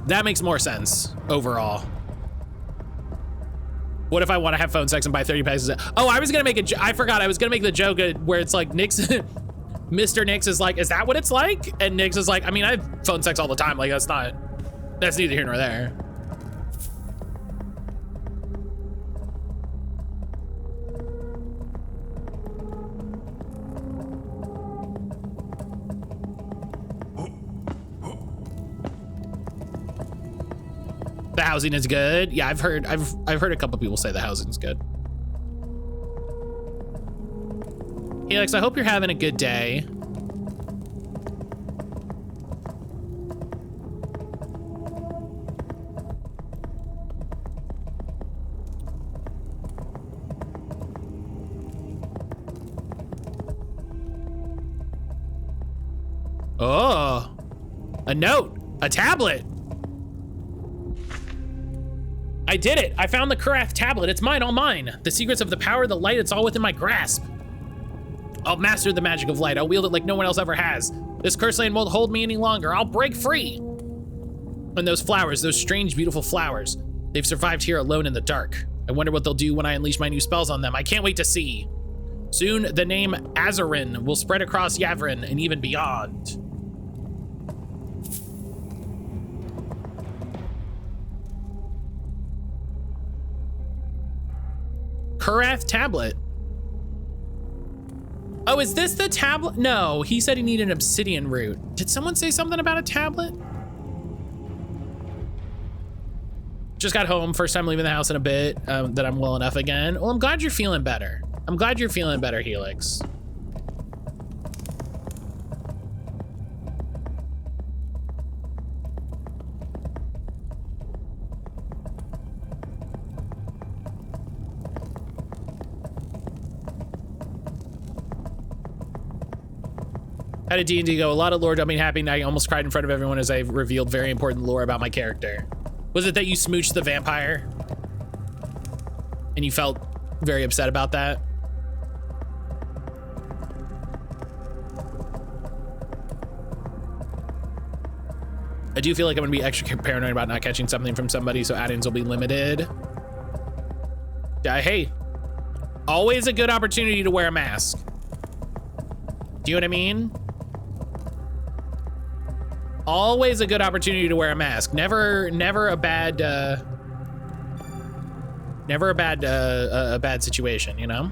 That makes more sense overall. What if I want to have phone sex and buy 30 packs? Oh, I was gonna make I forgot. I was gonna make the joke where it's like Nyx, Mr. Nyx is like, is that what it's like? And Nyx is like, I mean, I have phone sex all the time. Like, that's neither here nor there. The housing is good. Yeah, I've heard a couple people say the housing's good. Helix, I hope you're having a good day. Oh, a note, a tablet. I did it! I found the Kurath tablet. It's mine, all mine. The secrets of the power of the light, it's all within my grasp. I'll master the magic of light. I'll wield it like no one else ever has. This cursed land won't hold me any longer. I'll break free. And those flowers, those strange, beautiful flowers, they've survived here alone in the dark. I wonder what they'll do when I unleash my new spells on them. I can't wait to see. Soon, the name Azarin will spread across Yavrin and even beyond. Kurath tablet. Oh, is this the tablet? No, he said he needed an obsidian root. Did someone say something about a tablet? Just got home, first time leaving the house in a bit, that I'm well enough again. Well, I'm glad you're feeling better. I'm glad you're feeling better, Helix. How did D&D go? A lot of lore dumping happened. I almost cried in front of everyone as I revealed very important lore about my character. Was it that you smooched the vampire? And you felt very upset about that? I do feel like I'm gonna be extra paranoid about not catching something from somebody, so add-ins will be limited. Hey, always a good opportunity to wear a mask. Do you know what I mean? Always a good opportunity to wear a mask. Never a bad situation, you know?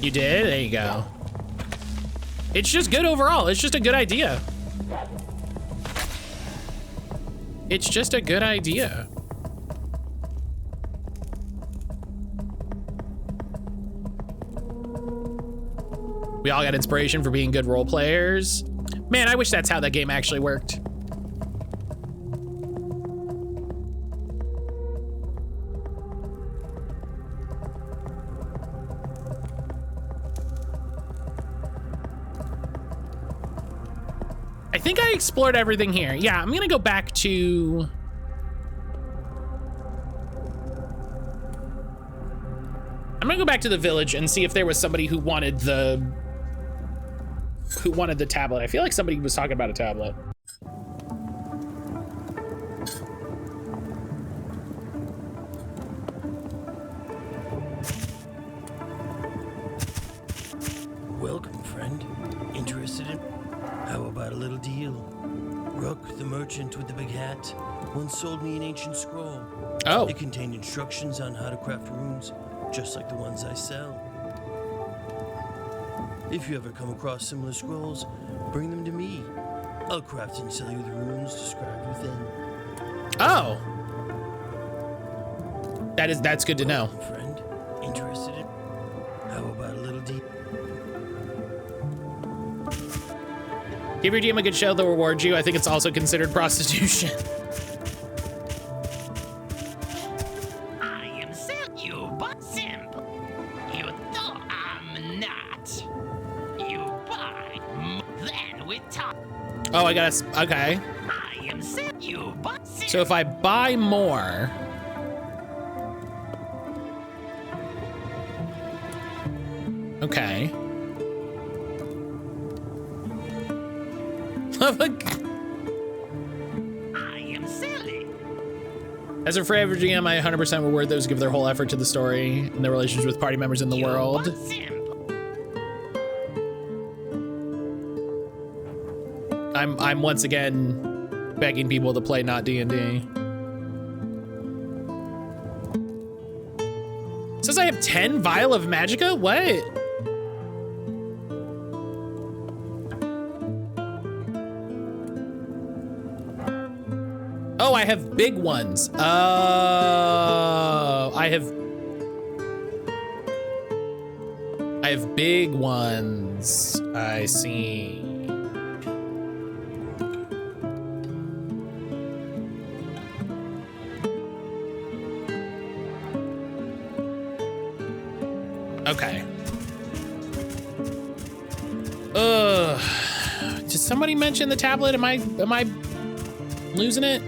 You did? There you go. It's just good overall. It's just a good idea. It's just a good idea. We all got inspiration for being good role players. Man, I wish that's how that game actually worked. I think I explored everything here. Yeah, I'm gonna go back to... I'm gonna go back to the village and see if there was somebody who wanted the tablet. I feel like somebody was talking about a tablet. Welcome, friend. Interested in... How about a little deal? Rook, the merchant with the big hat, once sold me an ancient scroll. Oh. It contained instructions on how to craft runes, just like the ones I sell. If you ever come across similar scrolls, bring them to me. I'll craft and sell you the runes described within. Oh. That's good to know. Friend, interested in... How about a little deal? Give your DM a good show, they'll reward you. I think it's also considered prostitution. I am sell you, but simp. You thought I'm not. You buy, then we talk. Oh, I gotta, okay. I am sell you, but simp. So if I buy more. Okay. I am selling. As a forever GM, I 100% reward those who give their whole effort to the story and their relationships with party members in the world. But simp. I'm once again begging people to play not D&D. Says I have 10 vial of magicka? What? Oh, I have big ones. Oh, I have big ones. I see. Okay. Did somebody mention the tablet? Am I losing it?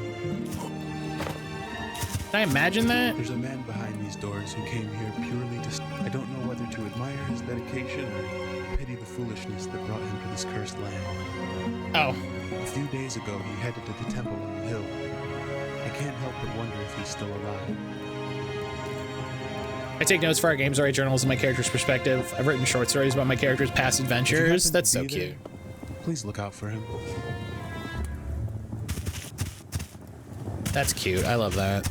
Did I imagine that? There's a man behind these doors who came here purely to... I don't know whether to admire his dedication or pity the foolishness that brought him to this cursed land. Oh. A few days ago, he headed to the temple on the hill. I can't help but wonder if he's still alive. I take notes for our games or journals in my character's perspective. I've written short stories about my character's past adventures. That's so cute. Please look out for him. That's cute. I love that.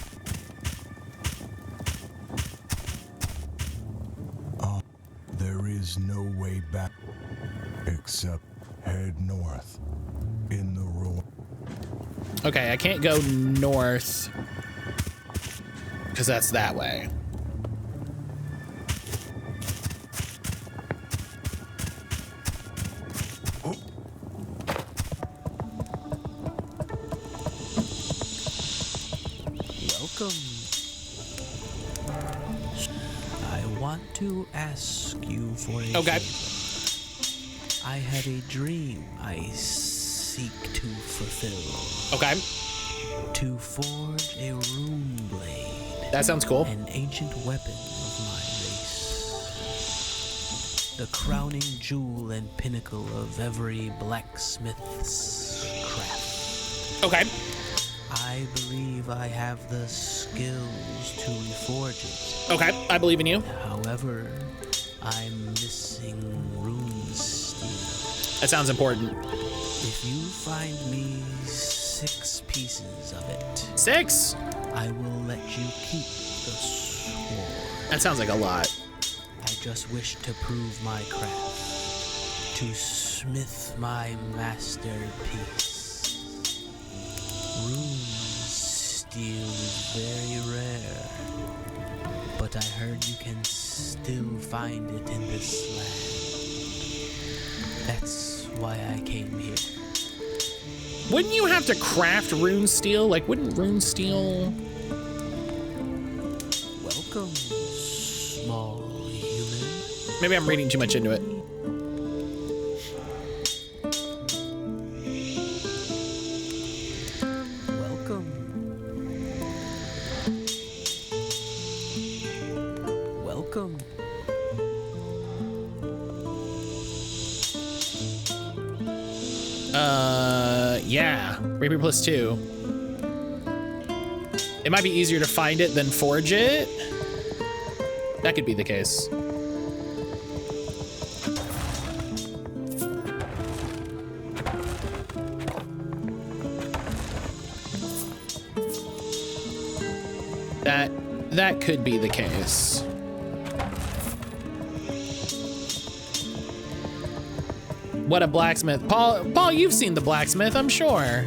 There is no way back except head north in the ruin. Okay, I can't go north because that's that way. Welcome. I want to ask you for a Okay. favor. I have a dream I seek to fulfill. Okay. To forge a rune blade. That sounds cool. An ancient weapon of my race. The crowning jewel and pinnacle of every blacksmith's craft. Okay. I believe I have the skills to reforge it. Okay, I believe in you. However, I'm missing rune steel. That sounds important. If you find me 6 pieces of it, 6? I will let you keep the sword. That sounds like a lot. I just wish to prove my craft, to smith my masterpiece. Rune steel is very rare, but I heard you can still find it in this land. That's why I came here. Wouldn't you have to craft rune steel? Like, wouldn't rune steel... Welcome, small human. Maybe I'm reading too much into it. Welcome. Welcome. Yeah. Rapier plus 2. It might be easier to find it than forge it. That could be the case. That could be the case. What a blacksmith. Paul, you've seen the blacksmith, I'm sure.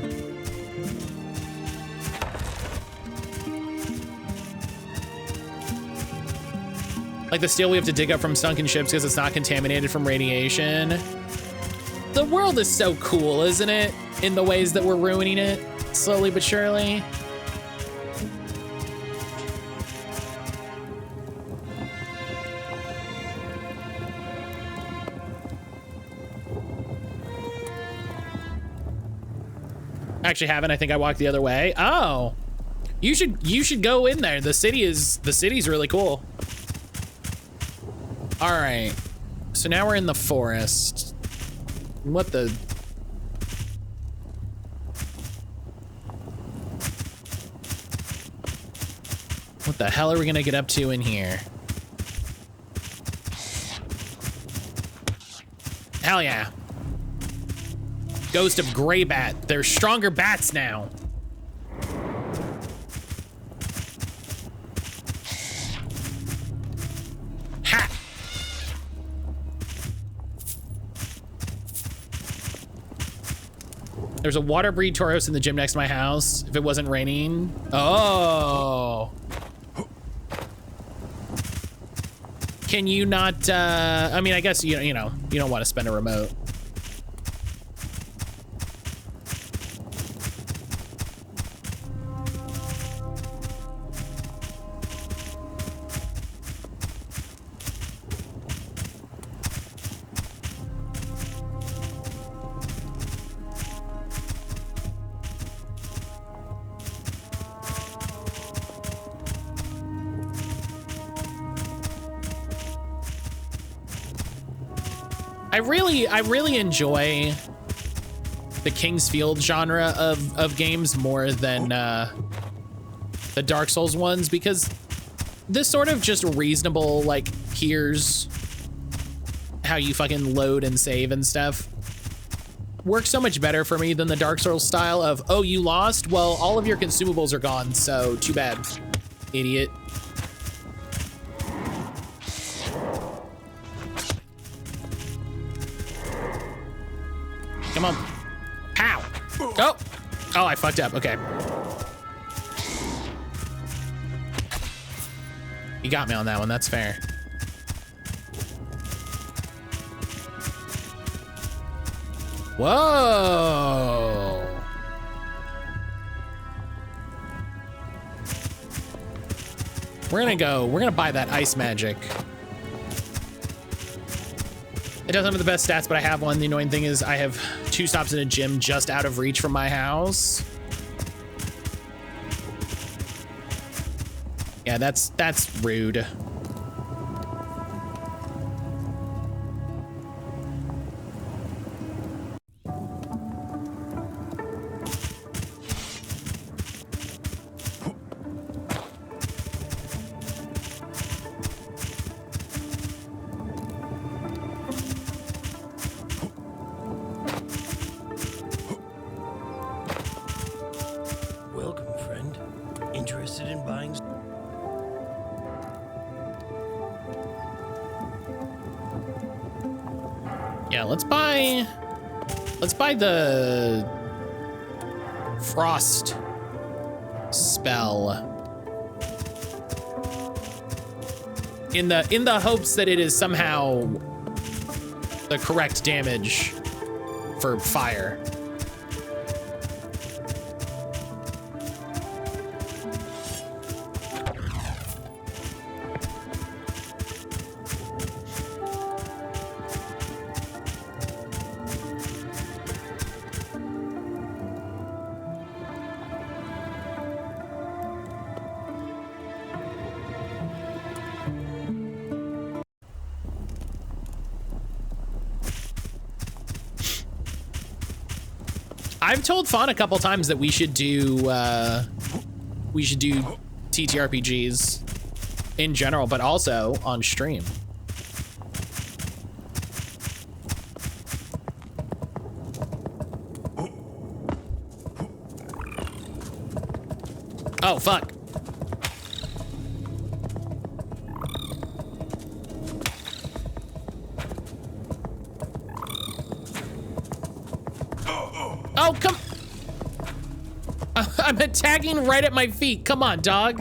Like the steel we have to dig up from sunken ships because it's not contaminated from radiation. The world is so cool, isn't it? In the ways that we're ruining it, slowly but surely. Actually haven't. I think I walked the other way. Oh, you should go in there. The city's really cool. All right, so now we're in the forest. What the? What the hell are we gonna get up to in here? Hell yeah. Ghost of Grey Bat. There's stronger bats now. Ha! There's a water breed Tauros in the gym next to my house. If it wasn't raining. Oh. Can you not, I mean, I guess, you know, you don't want to spend a remote. I really enjoy the King's Field genre of games more than the Dark Souls ones, because this sort of just reasonable, like, here's how you fucking load and save and stuff works so much better for me than the Dark Souls style of, oh, you lost? Well, all of your consumables are gone, so too bad, idiot. Come on. Ow. Oh. Oh, I fucked up. Okay. You got me on that one. That's fair. Whoa. We're gonna buy that ice magic. It doesn't have the best stats, but I have one. The annoying thing is I have 2 stops in a gym just out of reach from my house. Yeah, that's rude. Welcome, friend. Interested in buying? Yeah, let's buy the frost spell in the hopes that it is somehow the correct damage for fire. I've told Fawn a couple times that we should do TTRPGs in general, but also on stream. Oh, fuck. Oh, come. I'm attacking right at my feet. Come on, dog.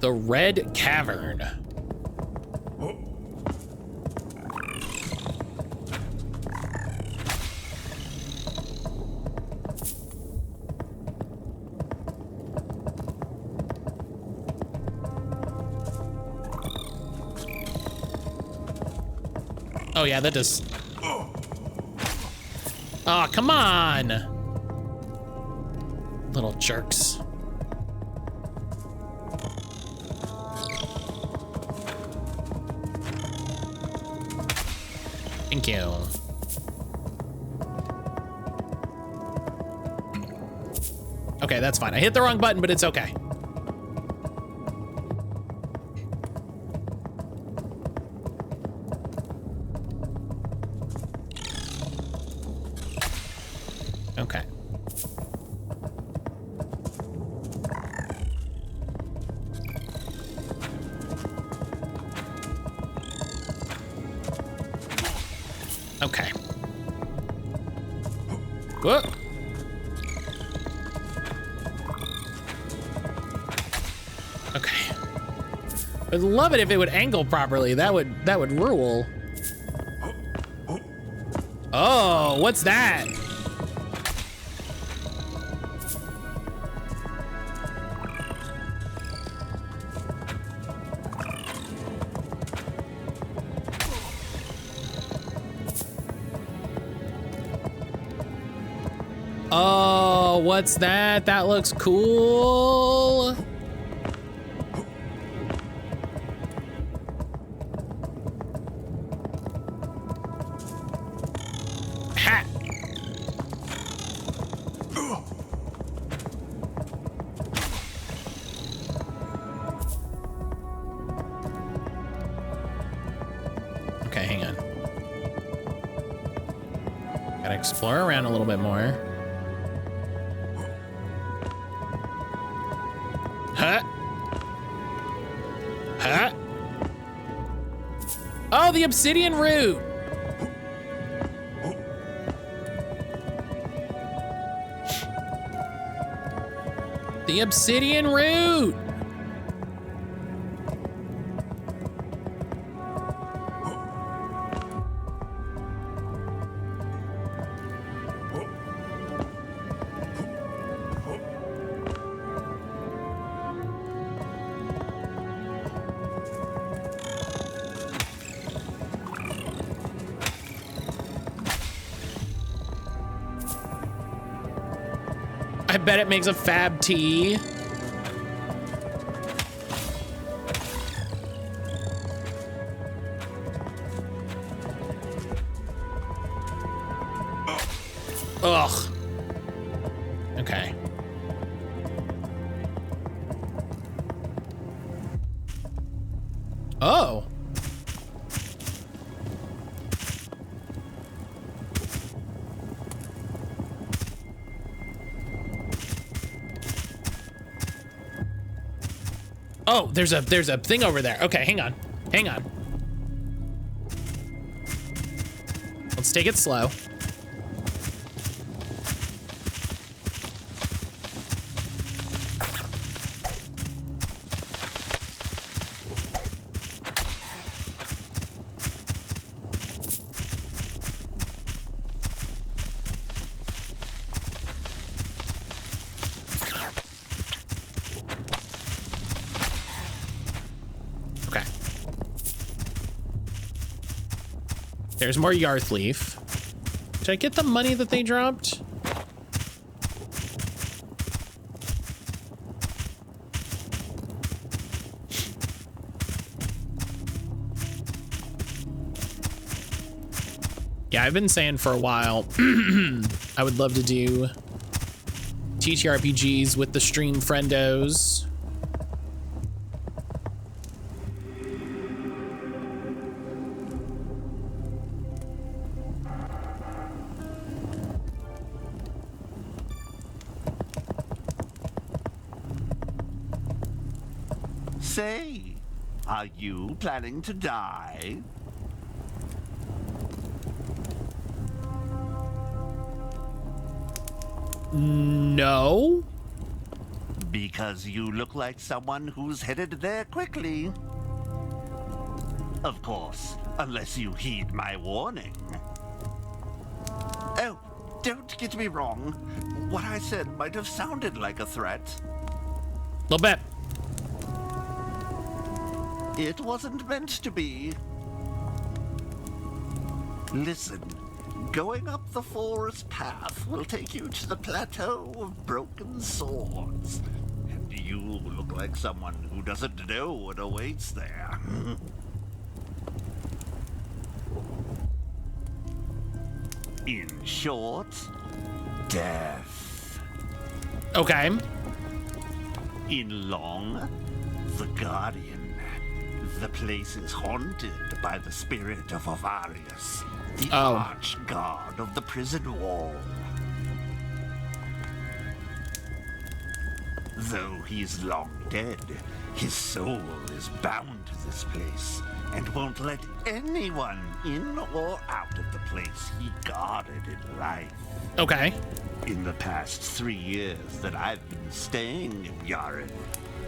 The Red Cavern. Oh yeah, that does. Oh, come on. Little jerks. Thank you. Okay, that's fine. I hit the wrong button, but it's okay. Okay. Okay. Whoa. Okay. I'd love it if it would angle properly. That would rule. Oh, what's that? Oh, what's that? That looks cool. Gotta explore around a little bit more. Huh? Huh? Oh, the obsidian root. The obsidian root. I bet it makes a fab tea. Ugh. Okay. Oh. Oh, there's a thing over there. Okay, hang on. Hang on. Let's take it slow. There's more Yarth leaf. Did I get the money that they dropped? Yeah, I've been saying for a while, I would love to do TTRPGs with the stream friendos. Say, are you planning to die? No. Because you look like someone who's headed there quickly. Of course, unless you heed my warning. Oh, don't get me wrong. What I said might have sounded like a threat. Little bit. It wasn't meant to be. Listen, going up the forest path will take you to the plateau of broken swords. And you look like someone who doesn't know what awaits there. In short, death. Okay. In long, the Guardian. The place is haunted by the spirit of Ovarius, the arch-guard of the prison wall. Though he's long dead, his soul is bound to this place and won't let anyone in or out of the place he guarded in life. Okay. In the past 3 years that I've been staying in Yariv,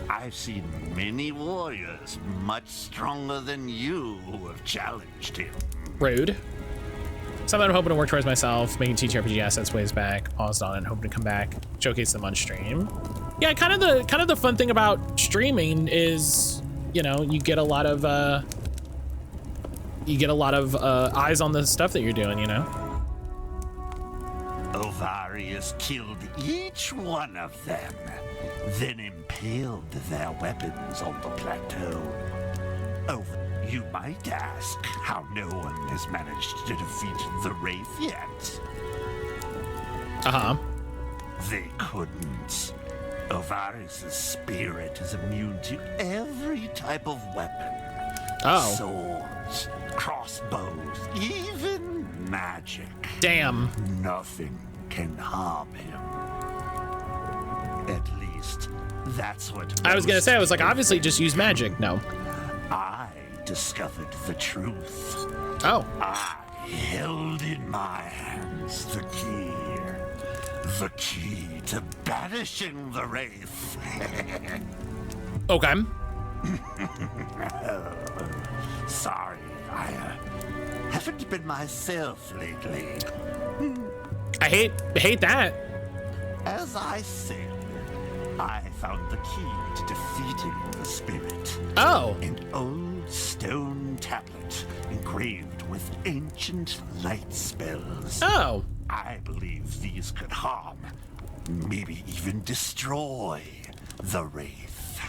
I've seen many warriors much stronger than you who have challenged him. Rude. Something I'm hoping to work towards myself, making TTRPG assets ways back, paused on and hoping to come back, showcase them on stream. Yeah, kind of the fun thing about streaming is, you know, you get a lot of eyes on the stuff that you're doing, you know? Ovarius killed each one of them, then impaled their weapons on the plateau. Oh, you might ask how no one has managed to defeat the Wraith yet. Uh-huh. They couldn't. Ovarius' spirit is immune to every type of weapon. Oh. Swords, crossbows, even magic. Damn. Nothing can harm him. At least, that's what I was gonna most say, I was like, people obviously think. just use magic. No. I discovered the truth. Oh. I held in my hands the key to banishing the Wraith. Okay. Sorry, I haven't been myself lately. I hate that. As I said, I found the key to defeating the spirit. Oh. An old stone tablet engraved with ancient light spells. Oh. I believe these could harm, maybe even destroy, the Wraith.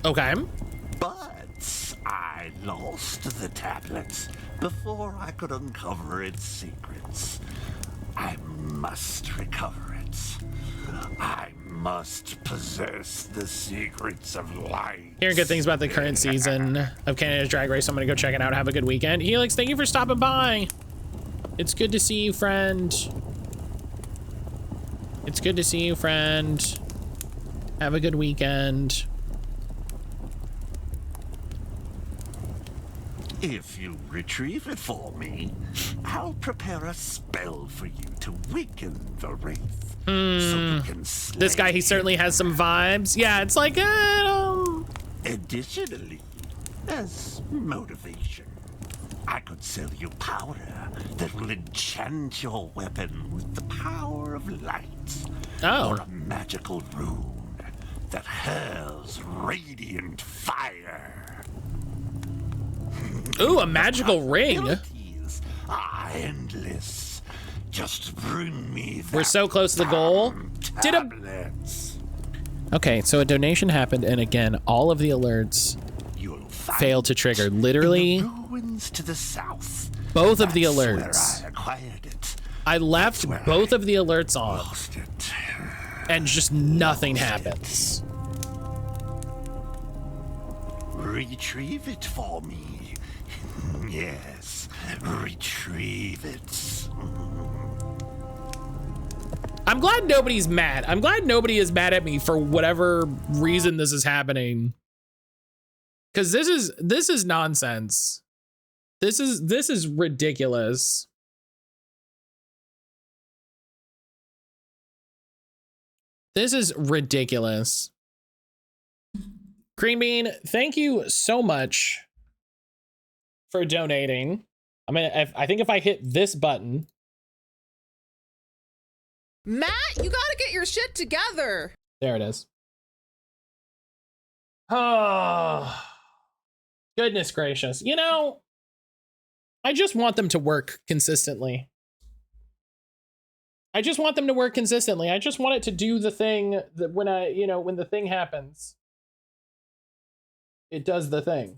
Okay. But I lost the tablet before I could uncover its secrets. I must recover it. I must possess the secrets of light. Hearing good things about the current season of Canada's Drag Race. I'm gonna go check it out. Have a good weekend. Helix, thank you for stopping by. It's good to see you, friend. It's good to see you, friend. Have a good weekend. If you retrieve it for me, I'll prepare a spell for you to weaken the Wraith. So you can slay This guy, he certainly has some vibes. Yeah, it's like, Additionally, as motivation, I could sell you powder that will enchant your weapon with the power of light. Oh. Or a magical rune that hurls radiant fire. Ooh, a magical ring. Abilities are endless. Just bring me We're so close to the goal. tablets. Okay, so a donation happened, and again, all of the alerts You'll find failed to trigger. Literally, in the ruins to the south. both of the That's where alerts. I acquired it. I left where both of the alerts on, Lost it. and just nothing happens. Retrieve it for me. Yes, retrieve it. I'm glad nobody's mad. I'm glad nobody is mad at me for whatever reason this is happening. Cause this is nonsense. This is ridiculous. This is ridiculous. Green Bean, thank you so much for donating. I think if I hit this button. Matt, you gotta get your shit together. There it is. Oh, goodness gracious. You know, I just want them to work consistently. I just want them to work consistently. I just want it to do the thing that when when the thing happens, it does the thing.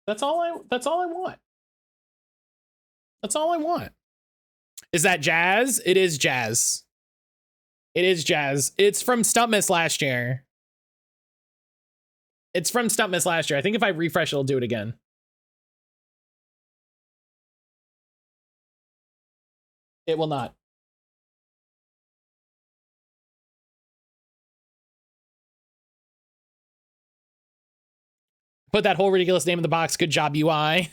That's all I want. That's all I want. Is that Jazz? It is Jazz. It is Jazz. It's from Stumptmas last year. It's from Stumptmas last year. I think if I refresh, it'll do it again. It will not. Put that whole ridiculous name in the box. Good job, UI.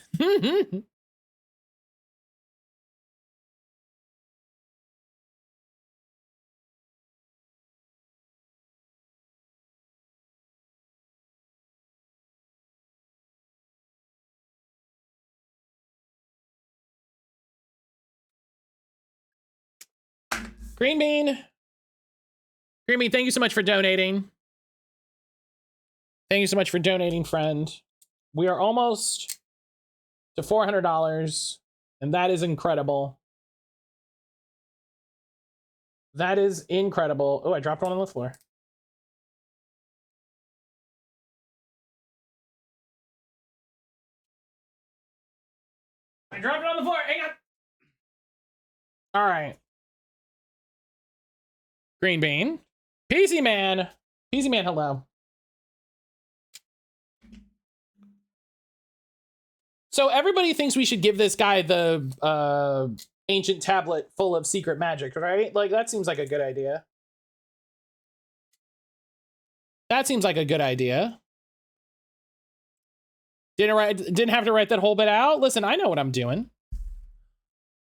Green Bean. Green Bean, thank you so much for donating. Thank you so much for donating, friend. We are almost to $400, and that is incredible. That is incredible. Oh, I dropped one on the floor. I dropped it on the floor. Hang on. All right. Green Bean. PC Man. PC Man, hello. So everybody thinks we should give this guy the ancient tablet full of secret magic, right? Like, that seems like a good idea. That seems like a good idea. Didn't have to write that whole bit out. Listen, I know what I'm doing.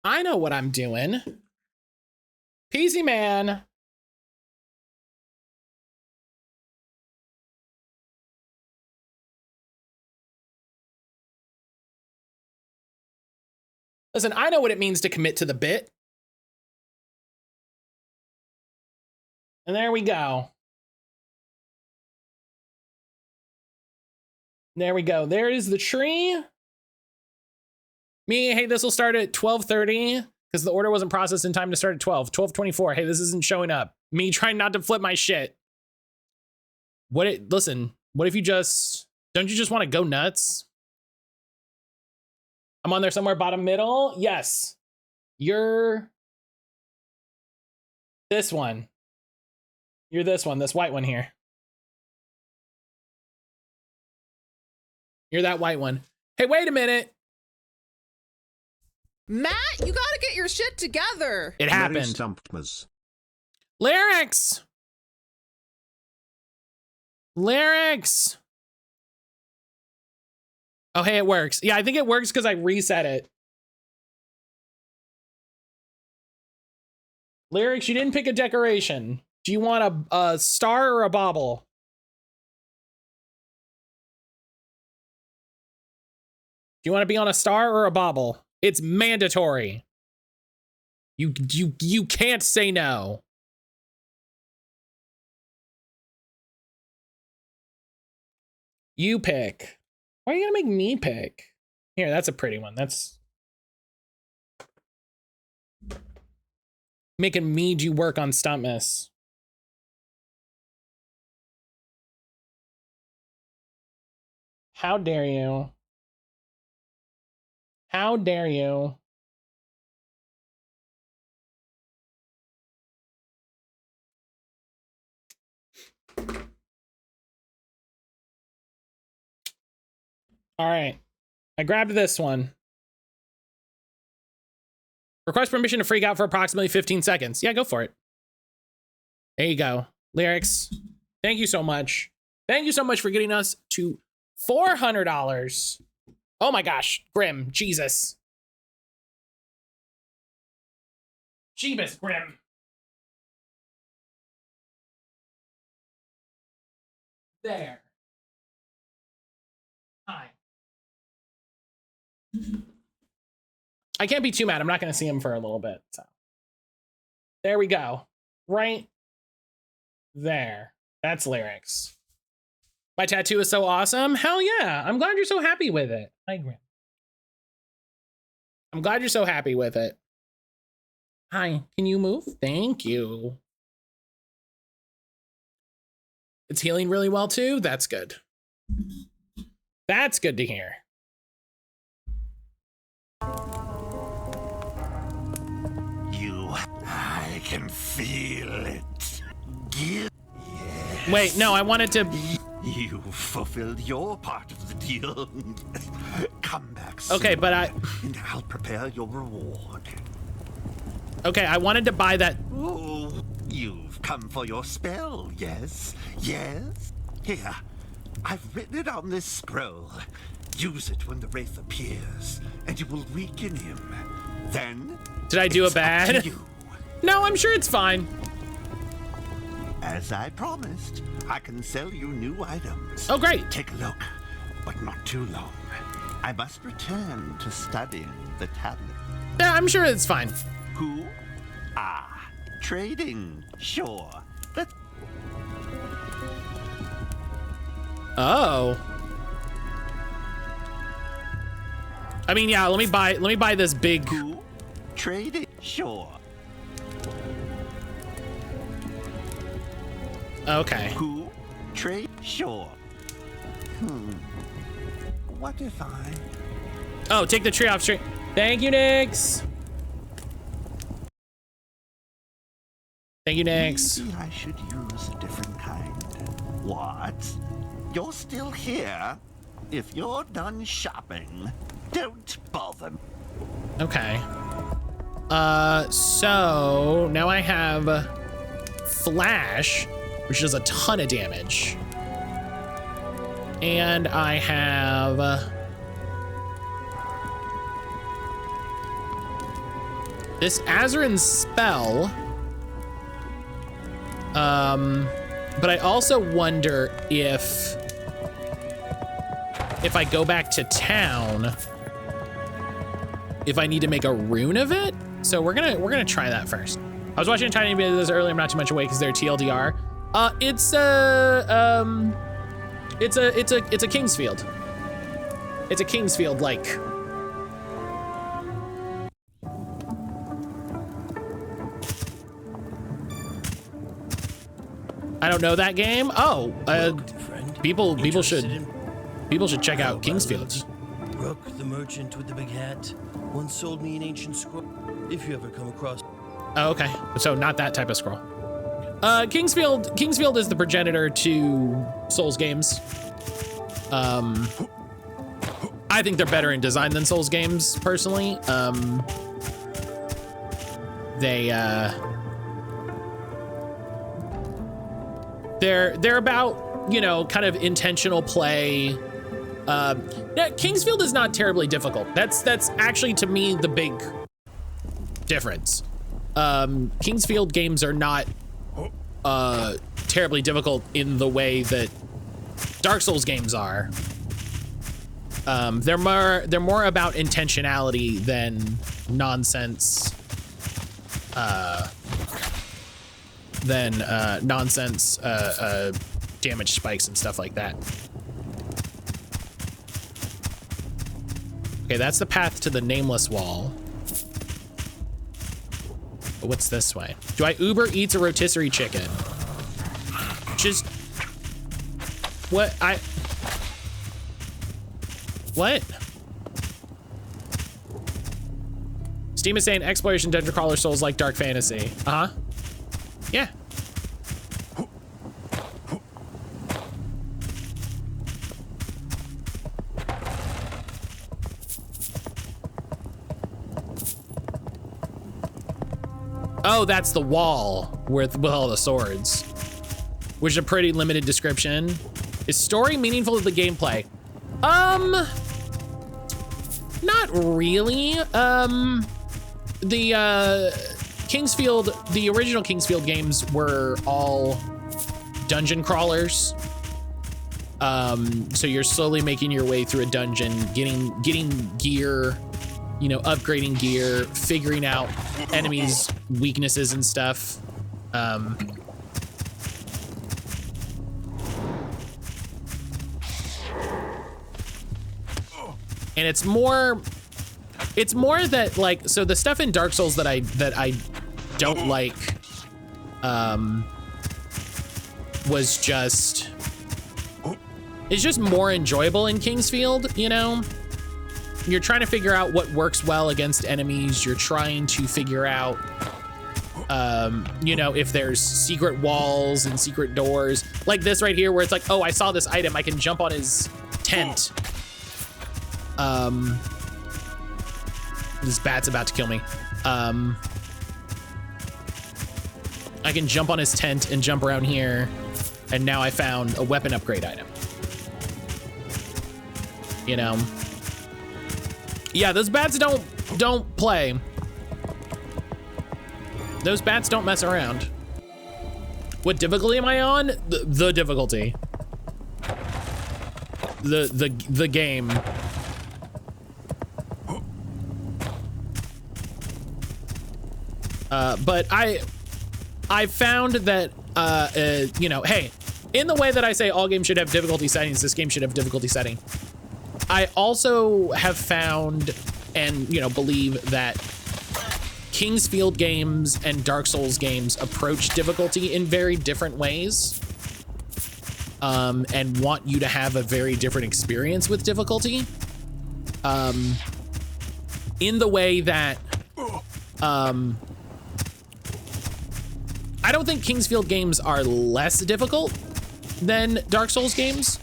I know what I'm doing. Peasy man. Listen, I know what it means to commit to the bit. And there we go. There we go. There is the tree. Me, hey, this will start at 12:30 because the order wasn't processed in time to start at 12. 12:24. Hey, this isn't showing up. Me trying not to flip my shit. Listen, what if you don't you just want to go nuts? I'm on there somewhere, bottom middle. Yes. You're this one. You're this one, this white one here. You're that white one. Hey, wait a minute. Matt, you gotta get your shit together. It happened. Stumptmas. Lyrics. Lyrics. Oh, hey, it works. Yeah, I think it works because I reset it. Lyrics, you didn't pick a decoration. Do you want a star or a bauble? Do you want to be on a star or a bauble? It's mandatory. You can't say no. You pick. Why are you gonna make me pick? Here, that's a pretty one. That's making me do work on Stumptmas. How dare you? How dare you? All right, I grabbed this one. Request permission to freak out for approximately 15 seconds. Yeah, go for it. There you go. Lyrics, thank you so much. Thank you so much for getting us to $400. Oh my gosh, Grim, Jesus. Jeebus, Grim. There. Hi. I can't be too mad. I'm not going to see him for a little bit. So there we go. Right there. That's Lyrics. My tattoo is so awesome. Hell yeah. I'm glad you're so happy with it. Hi, Grim. I'm glad you're so happy with it. Hi, can you move? Thank you. It's healing really well too. That's good. That's good to hear. I can feel it. Yes. Wait, no, I wanted to... You fulfilled your part of the deal. Come back soon. Okay, but and I'll prepare your reward. Okay, I wanted to buy that... Oh, you've come for your spell, yes? Yes? Here, I've written it on this scroll. Use it when the wraith appears, and you will weaken him. Then... Did I do a bad? You. No, I'm sure it's fine. As I promised, I can sell you new items. Oh, great. Take a look, but not too long. I must return to studying the tablet. Yeah, I'm sure it's fine. Who? Ah, trading. Sure. Let's... Oh. I mean, yeah, let me buy this big... Who? Trading. Sure. Okay. Who? Trade? Sure. What if I... Oh, take the tree off straight. Thank you, Nix. Thank you, Nix. Maybe I should use a different kind. What? You're still here? If you're done shopping, don't bother. Okay. So now I have Flash, which does a ton of damage. And I have this Azarin spell. But I also wonder if I go back to town, if I need to make a rune of it. So we're gonna try that first. I was watching a tiny bit of this earlier. I'm not too much away because they're TLDR. It's a Kingsfield. It's a Kingsfield like. I don't know that game. Oh, people should check out Kingsfield. Rook, the merchant with the big hat, once sold me an ancient scroll. If you ever come across. Oh, okay. So not that type of scroll. Kingsfield is the progenitor to Souls games. I think they're better in design than Souls games, personally. They're about, you know, kind of intentional play. Kingsfield is not terribly difficult. That's actually, to me, the big difference. Kingsfield games are not terribly difficult in the way that Dark Souls games are. They're more about intentionality than nonsense. Damage spikes and stuff like that. Okay, that's the path to the nameless wall. But what's this way? Do I Uber Eats a rotisserie chicken? Just what what? Steam is saying exploration dungeon crawler souls like dark fantasy. Uh-huh. Yeah. Oh, that's the wall with all the swords, which is a pretty limited description. Is story meaningful to the gameplay? Not really. The original Kingsfield games were all dungeon crawlers. So you're slowly making your way through a dungeon, getting gear, you know, upgrading gear, figuring out enemies' weaknesses and stuff. And it's more that, like, so the stuff in Dark Souls that I don't like was just, it's just more enjoyable in Kingsfield, you know? You're trying to figure out what works well against enemies. You're trying to figure out, you know, if there's secret walls and secret doors. Like this right here where it's like, oh, I saw this item. I can jump on his tent. This bat's about to kill me. I can jump on his tent and jump around here. And now I found a weapon upgrade item. You know? Yeah, those bats don't play. Those bats don't mess around. What difficulty am I on? The difficulty. The game. But I found that you know, hey, in the way that I say all games should have difficulty settings, this game should have difficulty setting. I also have found and, you know, believe that Kingsfield games and Dark Souls games approach difficulty in very different ways, and want you to have a very different experience with difficulty, in the way that I don't think Kingsfield games are less difficult than Dark Souls games.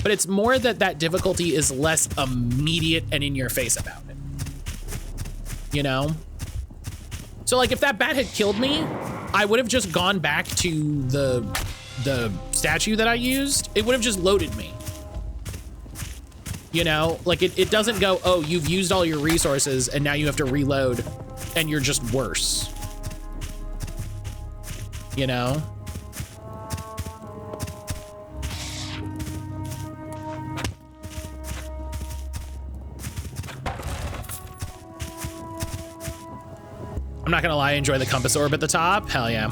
But but it's more that that difficulty is less immediate and in your face about it. You know? So like if that bat had killed me, I would have just gone back to the statue that I used. It would have just loaded me. You know, like it doesn't go, oh, you've used all your resources and now you have to reload and you're just worse. You know? I'm not gonna lie, I enjoy the compass orb at the top. Hell yeah.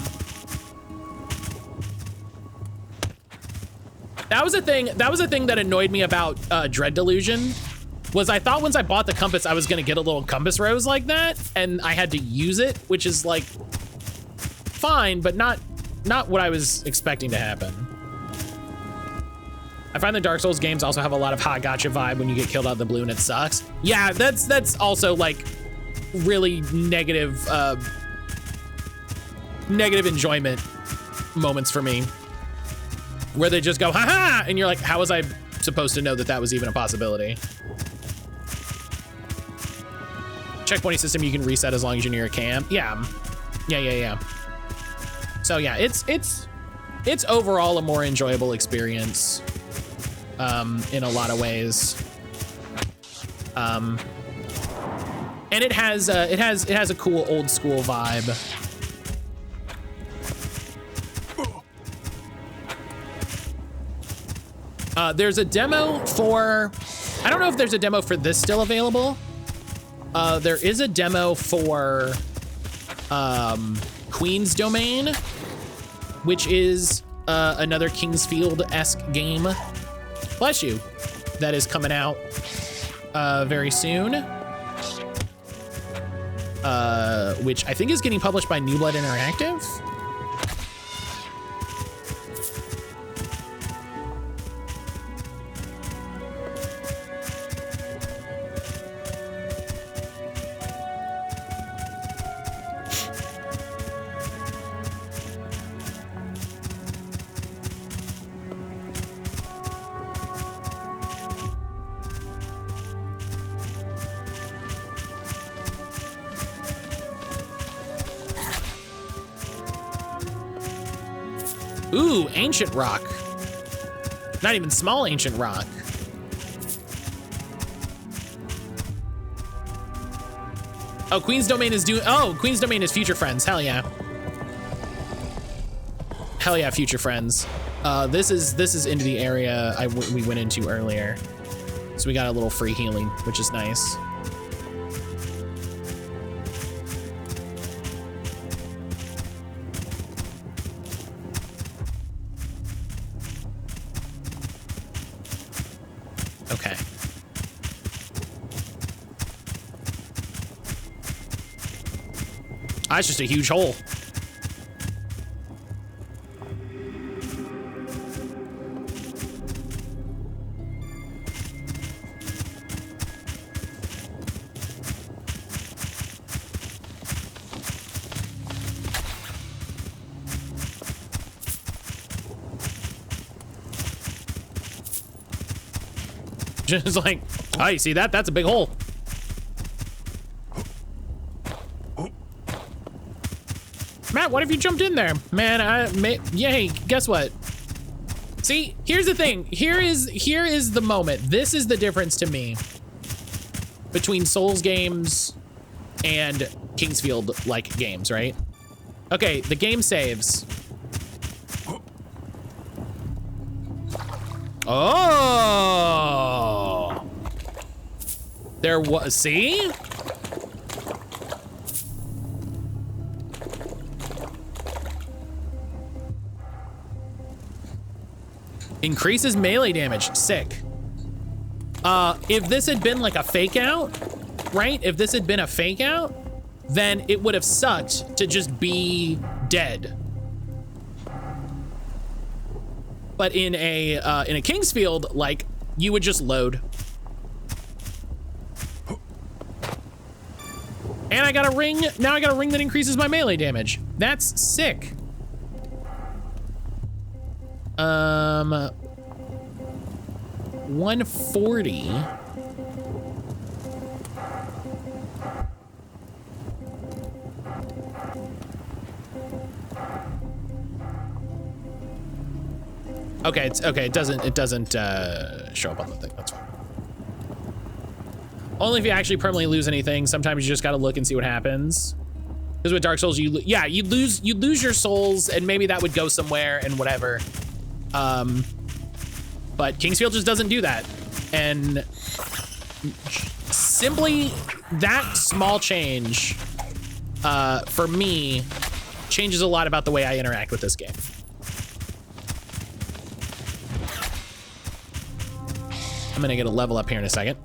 That was a thing that annoyed me about Dread Delusion, was I thought once I bought the compass, I was gonna get a little compass rose like that, and I had to use it, which is like fine, but not what I was expecting to happen. I find the Dark Souls games also have a lot of hot gotcha vibe when you get killed out of the blue and it sucks. Yeah, that's also like really negative enjoyment moments for me, where they just go, haha, and you're like, how was I supposed to know that that was even a possibility? Checkpoint system you can reset as long as you're near a camp. Yeah. So yeah, it's overall a more enjoyable experience in a lot of ways. And it has a cool old school vibe. There's a demo for, I don't know if there's a demo for this still available. There is a demo for Queen's Domain, which is another Kingsfield-esque game. Bless you. That is coming out very soon. Which I think is getting published by New Blood Interactive. Ooh, ancient rock. Not even small ancient rock. Oh, Queen's Domain is Queen's Domain is Future Friends. Hell yeah. Hell yeah, Future Friends. This is into the area we went into earlier. So we got a little free healing, which is nice. Okay. That's just a huge hole. Just like, oh, you see that? That's a big hole. Matt, what if you jumped in there? Man, yay, guess what? See, here's the thing. Here is the moment. This is the difference to me between Souls games and Kingsfield-like games, right? Okay, the game saves. Oh, there was, see? Increases melee damage, sick. If this had been like a fake out, right? If this had been a fake out, then it would have sucked to just be dead. But in a Kingsfield, like, you would just load. And I got a ring. Now I got a ring that increases my melee damage. That's sick. 140. Okay, it's okay. It doesn't show up on the thing. That's fine. Only if you actually permanently lose anything. Sometimes you just gotta look and see what happens. Because with Dark Souls, you lose your souls, and maybe that would go somewhere and whatever. But Kingsfield just doesn't do that, and simply that small change for me changes a lot about the way I interact with this game. I'm gonna get a level up here in a second.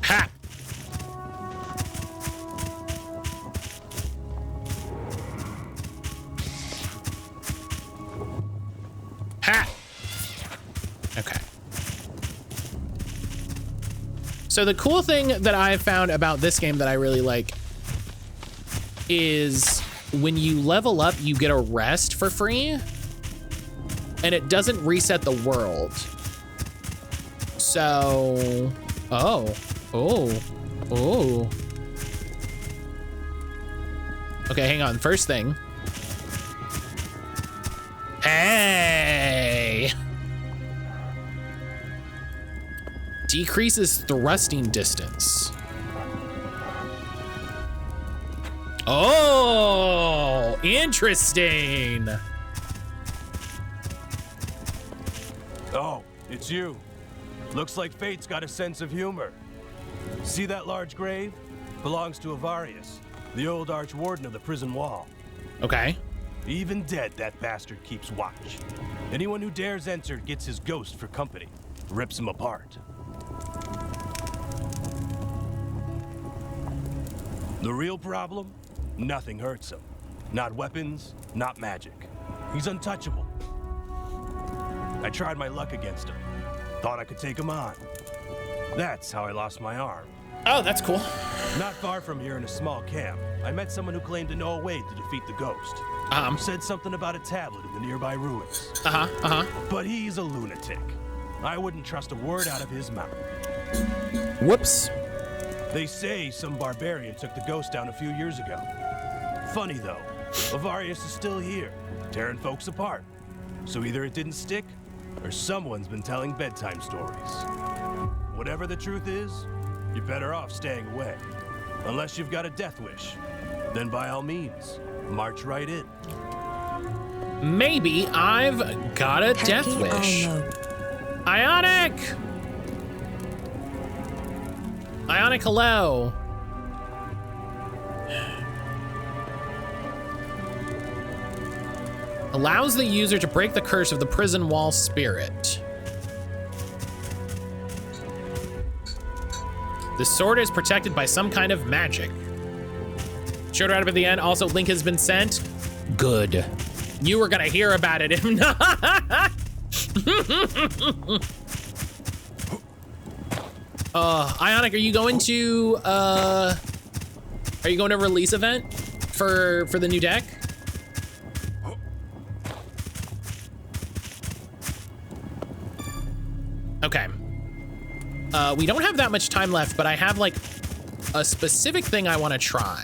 Ha! Ha! Okay. So the cool thing that I've found about this game that I really like is when you level up, you get a rest for free, and it doesn't reset the world. So, oh. Okay, hang on. First thing. Hey! Decreases thrusting distance. Oh, interesting. Oh, it's you. Looks like fate's got a sense of humor. See that large grave? Belongs to Avarius, the old archwarden of the prison wall. Okay. Even dead, that bastard keeps watch. Anyone who dares enter gets his ghost for company. Rips him apart. The real problem? Nothing hurts him. Not weapons, not magic. He's untouchable. I tried my luck against him. Thought I could take him on. That's how I lost my arm. Oh, that's cool. Not far from here in a small camp, I met someone who claimed to know a way to defeat the ghost. Said something about a tablet in the nearby ruins. But he's a lunatic. I wouldn't trust a word out of his mouth. Whoops. They say some barbarian took the ghost down a few years ago. Funny though, Avarius is still here, tearing folks apart. So either it didn't stick, or someone's been telling bedtime stories. Whatever the truth is, you're better off staying away. Unless you've got a death wish. Then by all means, march right in. Maybe I've got a death wish. Ionic! Ionic, hello. Allows the user to break the curse of the prison wall spirit. The sword is protected by some kind of magic. Showed right up at the end. Also, link has been sent. Good. You were gonna hear about it if not. Ionic, are you going to release event for the new deck? Okay. We don't have that much time left, but I have like a specific thing I want to try.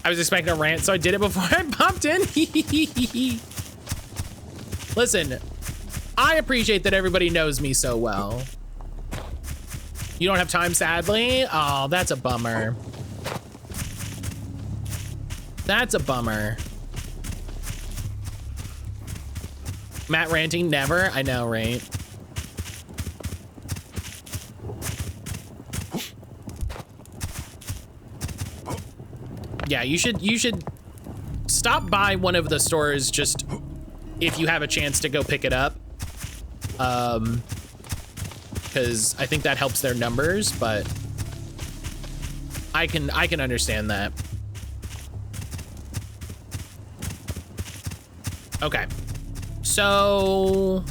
I was expecting a rant, so I did it before I popped in. Listen, I appreciate that everybody knows me so well. You don't have time, sadly? Oh, that's a bummer. That's a bummer. Matt ranting, never. I know, right? Yeah, you should stop by one of the stores just if you have a chance to go pick it up. Because I think that helps their numbers, but I can understand that. Okay. So...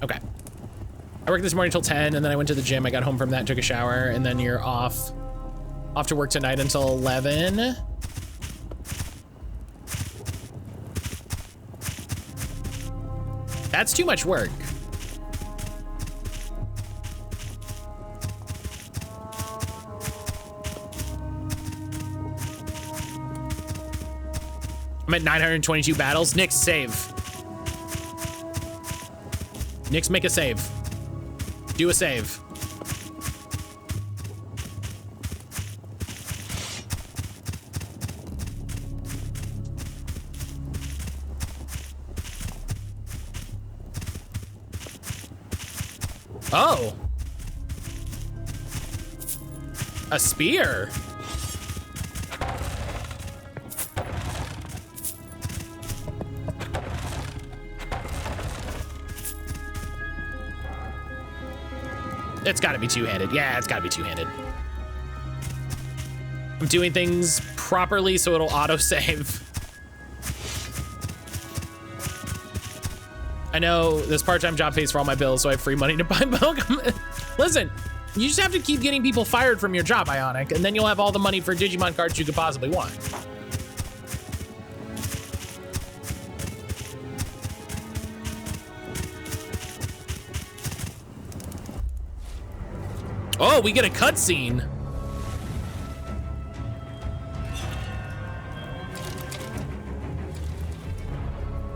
Okay. I worked this morning till 10, and then I went to the gym. I got home from that, took a shower, and then you're off to work tonight until 11. That's too much work. I'm at 922 battles. Nix, save. Nix, make a save. Do a save. Oh. A spear. It's gotta be two-handed. Yeah, it's gotta be two-handed. I'm doing things properly so it'll auto-save. I know this part-time job pays for all my bills, so I have free money to buy Pokemon. Listen, you just have to keep getting people fired from your job, Ionic, and then you'll have all the money for Digimon cards you could possibly want. Oh, we get a cutscene.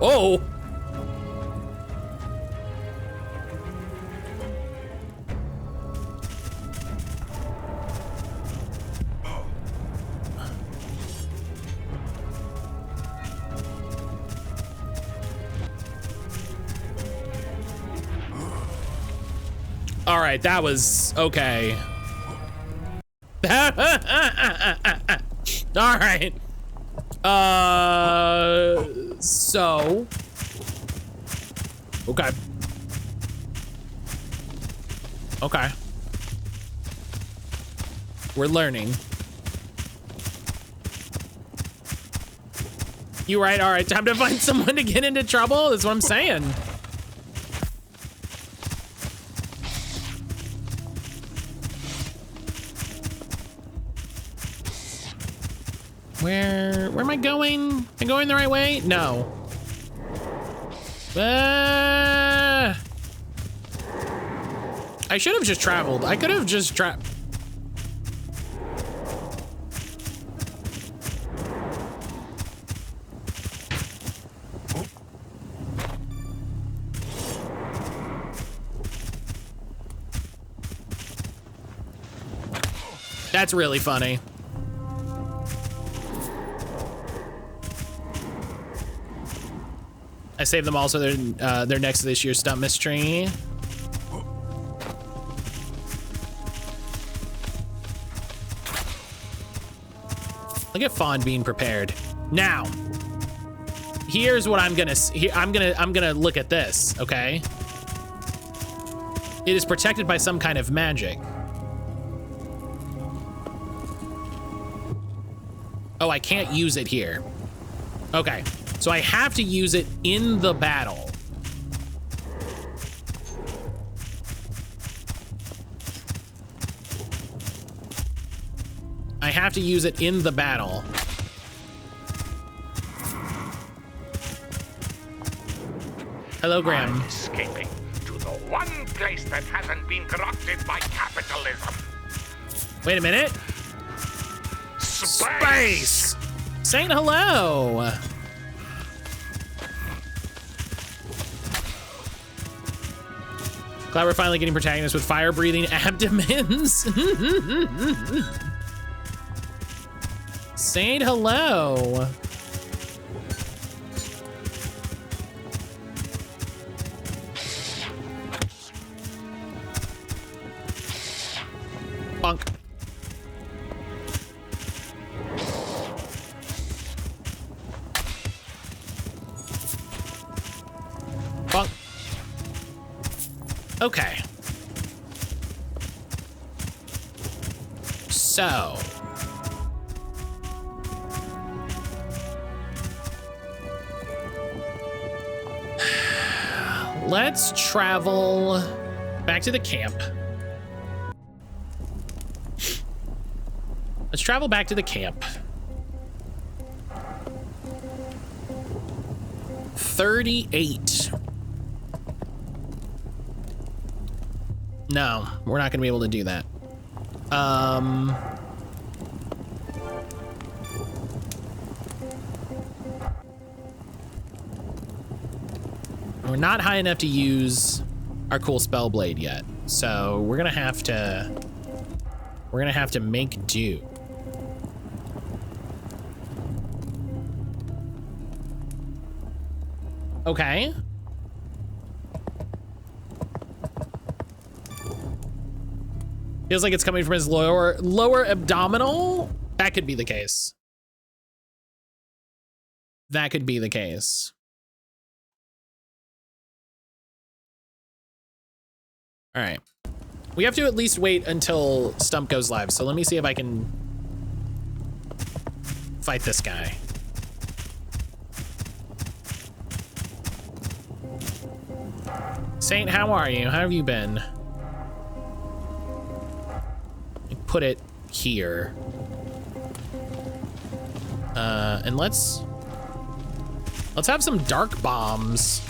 Oh. All right, that was okay. All right. So. Okay. Okay. We're learning. You right? All right, time to find someone to get into trouble. That's what I'm saying. Where am I going? Am I going the right way? No. I should have just traveled. I could have just That's really funny. I saved them all so they're next to this year's Stumptmas tree. Look at Fawn being prepared. Now, here's what I'm gonna look at this, okay? It is protected by some kind of magic. Oh, I can't use it here. Okay. So I have to use it in the battle. I have to use it in the battle. Hello, Graham. I'm escaping to the one place that hasn't been corrupted by capitalism. Wait a minute. Space! Saying hello. Glad we're finally getting protagonists with fire-breathing abdomens. Saying hello. Bunk. Bunk. Okay. So. Let's travel back to the camp. Let's travel back to the camp. 38. No, we're not gonna be able to do that. We're not high enough to use our cool spell blade yet, so we're gonna have to make do. Okay. Feels like it's coming from his lower abdominal. That could be the case. That could be the case. All right. We have to at least wait until Stump goes live. So let me see if I can fight this guy. Saint, how are you? How have you been? Put it here. And let's have some dark bombs.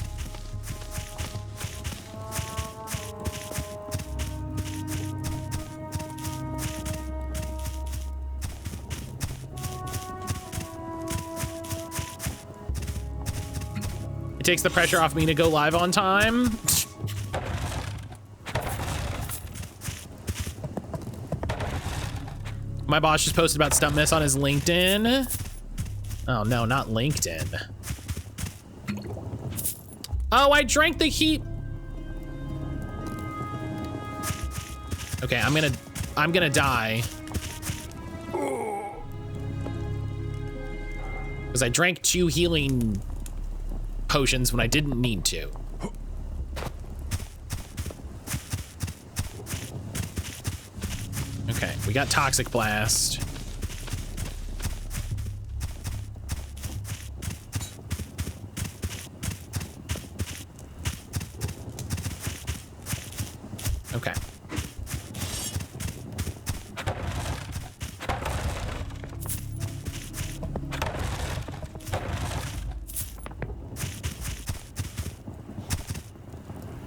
It takes the pressure off me to go live on time. My boss just posted about Stumptmas on his LinkedIn. Oh no, not LinkedIn. Oh, I drank the heat. Okay, I'm gonna die. Because I drank 2 healing potions when I didn't need to. Okay, we got Toxic Blast. Okay.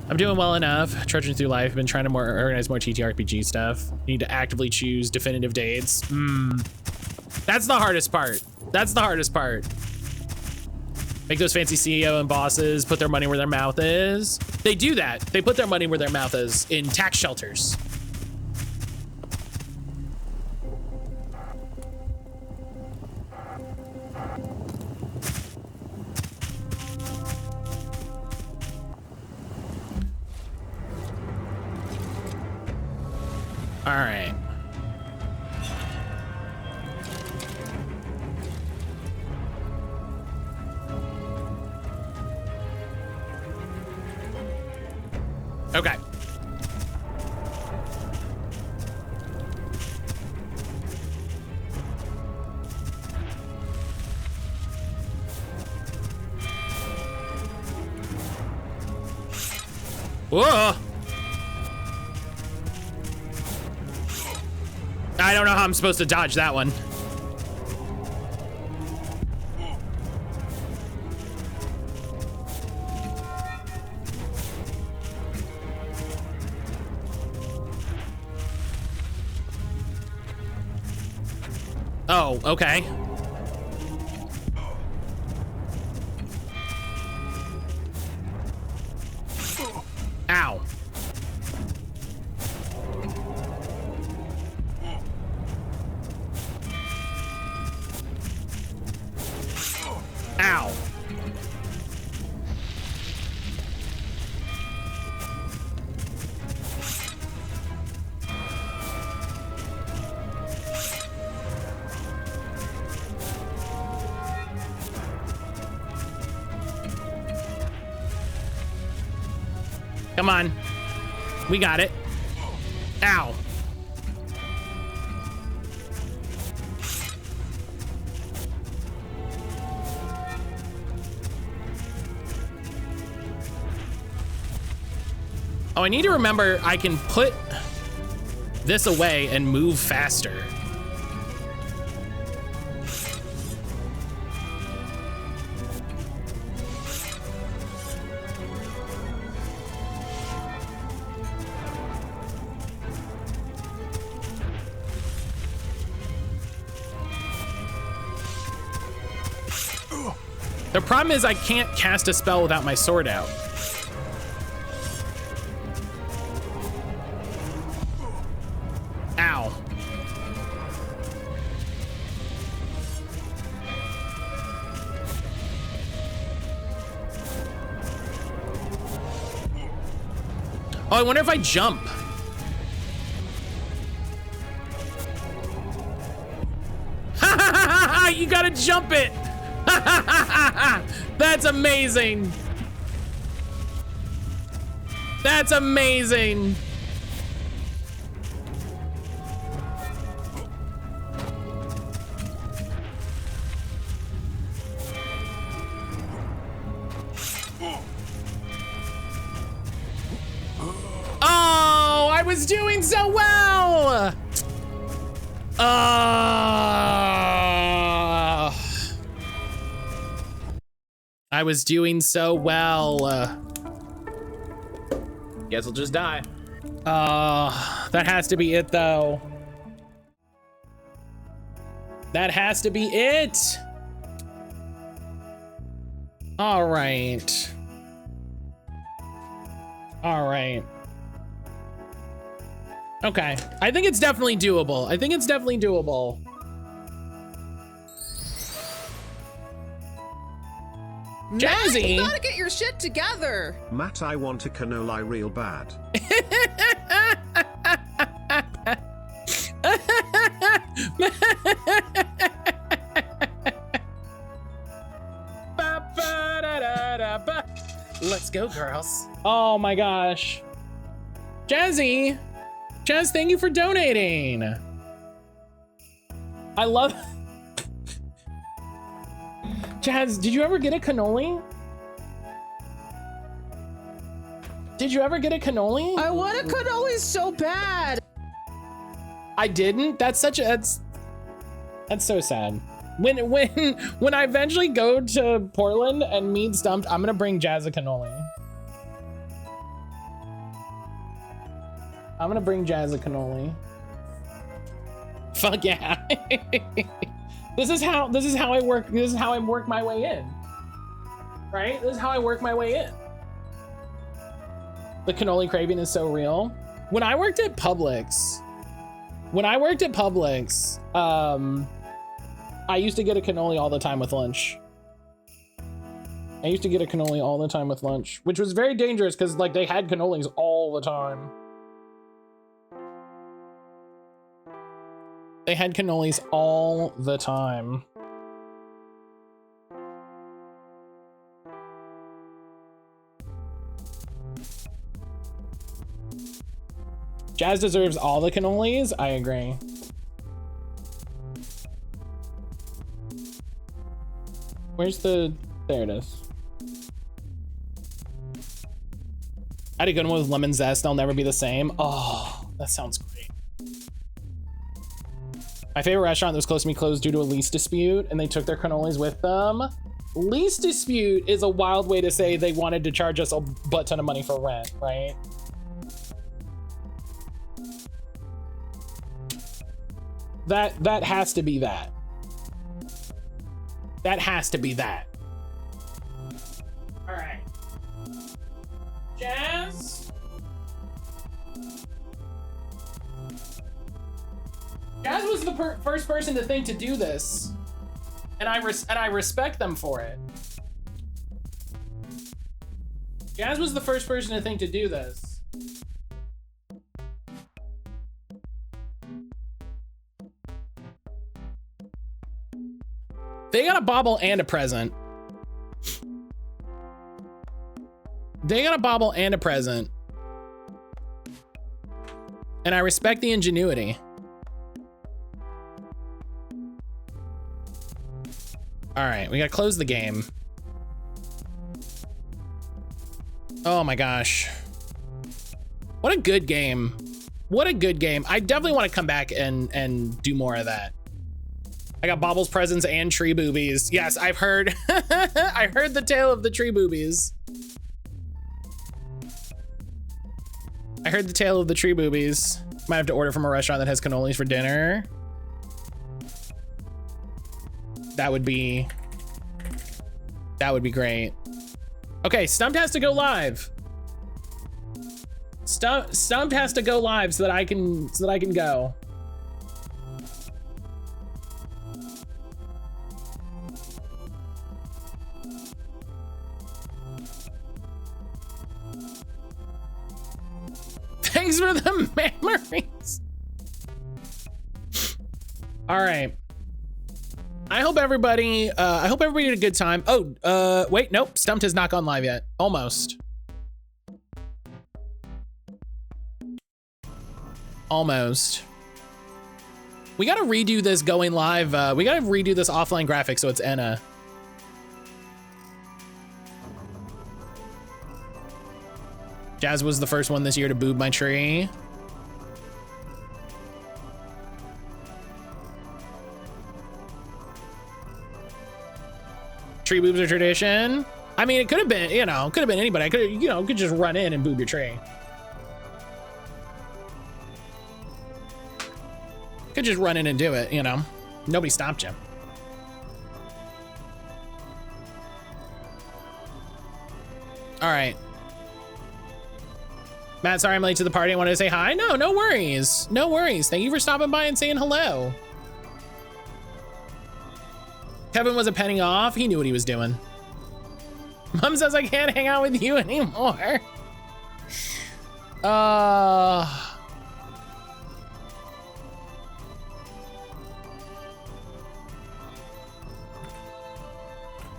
I'm doing well enough, trudging through life. I've been trying to organize more TTRPG stuff. Need to actively choose definitive dates. That's the hardest part. That's the hardest part. Make those fancy CEO and bosses put their money where their mouth is. They do that. They put their money where their mouth is in tax shelters. All right. Okay. Whoa. I don't know how I'm supposed to dodge that one. Oh, okay. Ow. Ow. Come on. We got it. Ow. Oh, I need to remember I can put this away and move faster. The problem is I can't cast a spell without my sword out. Ow. Oh, I wonder if I jump. You gotta jump it. That's amazing. That's amazing. Oh, I was doing so well. I was doing so well. Guess I'll just die. That has to be it though. That has to be it. All right. All right. Okay, I think it's definitely doable. I think it's definitely doable. Jazzy, Matt, you gotta get your shit together. Matt, I want a cannoli real bad. Let's go, girls. Oh my gosh. Jazzy. Jazz, thank you for donating. I love... Jazz, did you ever get a cannoli? Did you ever get a cannoli? I want a cannoli so bad. I didn't? That's such a... That's so sad. When I eventually go to Portland and meet Stumped, I'm gonna bring Jazz a cannoli. I'm gonna bring Jazz a cannoli. Fuck yeah. This is how I work. This is how I work my way in. Right? This is how I work my way in. The cannoli craving is so real. When I worked at Publix, I used to get a cannoli all the time with lunch. Which was very dangerous because like they had cannolis all the time. They had cannolis all the time. Jazz deserves all the cannolis. I agree. Where's the... There it is. I had a good one with lemon zest. They'll never be the same. Oh, that sounds great. My favorite restaurant that was close to me closed due to a lease dispute, and they took their cannolis with them. Lease dispute is a wild way to say they wanted to charge us a butt ton of money for rent, right? That has to be that. That has to be that. All right. Jazz? Jazz was the first person to think to do this, and I respect them for it. Jazz was the first person to think to do this. They got a bauble and a present. They got a bauble and a present. And I respect the ingenuity. All right, we gotta close the game. Oh my gosh. What a good game. What a good game. I definitely want to come back and do more of that. I got Bobble's presents and tree boobies. Yes, I've heard. I heard the tale of the tree boobies. I heard the tale of the tree boobies. Might have to order from a restaurant that has cannolis for dinner. That would be great. Okay, Stumped has to go live. Stumped has to go live so that I can go. Thanks for the memories. All right. I hope everybody had a good time. Oh, wait, nope. Stumped has not gone live yet. Almost. Almost. We gotta redo this going live. We gotta redo this offline graphic so it's Enna. Jazz was the first one this year to boob my tree. Tree boobs are tradition. I mean, it could have been, could have been anybody. I could, could just run in and boob your tree. Could just run in and do it, Nobody stopped you. All right. Matt, sorry I'm late to the party. I wanted to say hi. No, no worries. No worries. Thank you for stopping by and saying hello. Kevin wasn't penning off. He knew what he was doing. Mom says I can't hang out with you anymore.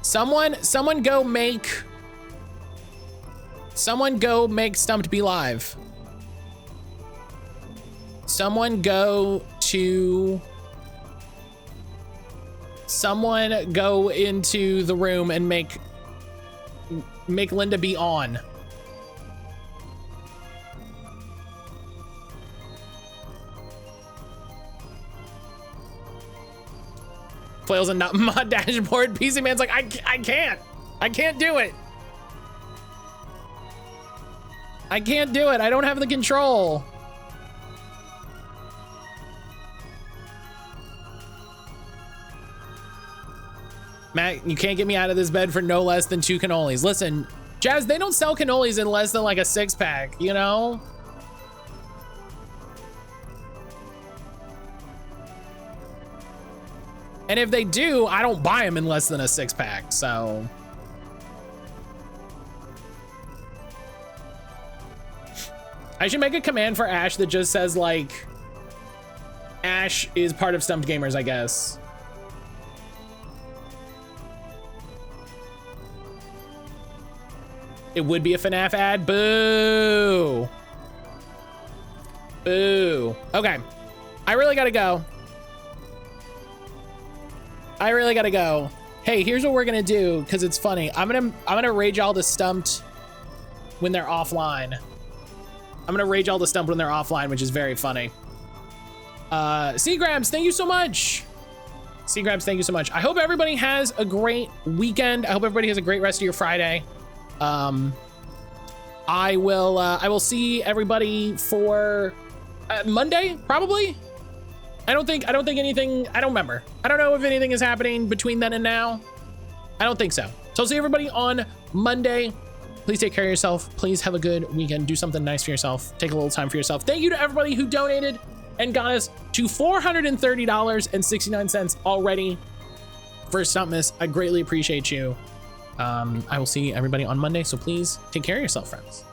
Someone go make Stumped be live. Someone go into the room and make Linda be on. Flails and not mod dashboard. PC Man's like, I can't do it. I can't do it. I don't have the control. Matt, you can't get me out of this bed for no less than 2 cannolis. Listen, Jazz, they don't sell cannolis in less than like a 6-pack, And if they do, I don't buy them in less than a 6-pack, so. I should make a command for Ash that just says like, Ash is part of Stumped Gamers, I guess. It would be a FNAF ad. Boo. Boo. Okay. I really gotta go. Hey, here's what we're gonna do because it's funny. I'm gonna rage all the Stumped when they're offline. I'm gonna rage all the Stumped when they're offline, which is very funny. Seagrams, thank you so much. Seagrams, thank you so much. I hope everybody has a great weekend. I hope everybody has a great rest of your Friday. I will see everybody for Monday, probably. I don't think anything, I don't remember. I don't know if anything is happening between then and now. I don't think so. So I'll see everybody on Monday. Please take care of yourself. Please have a good weekend. Do something nice for yourself. Take a little time for yourself. Thank you to everybody who donated and got us to $430.69 already for Stumptmas. I greatly appreciate you. I will see everybody on Monday. So please take care of yourself, friends.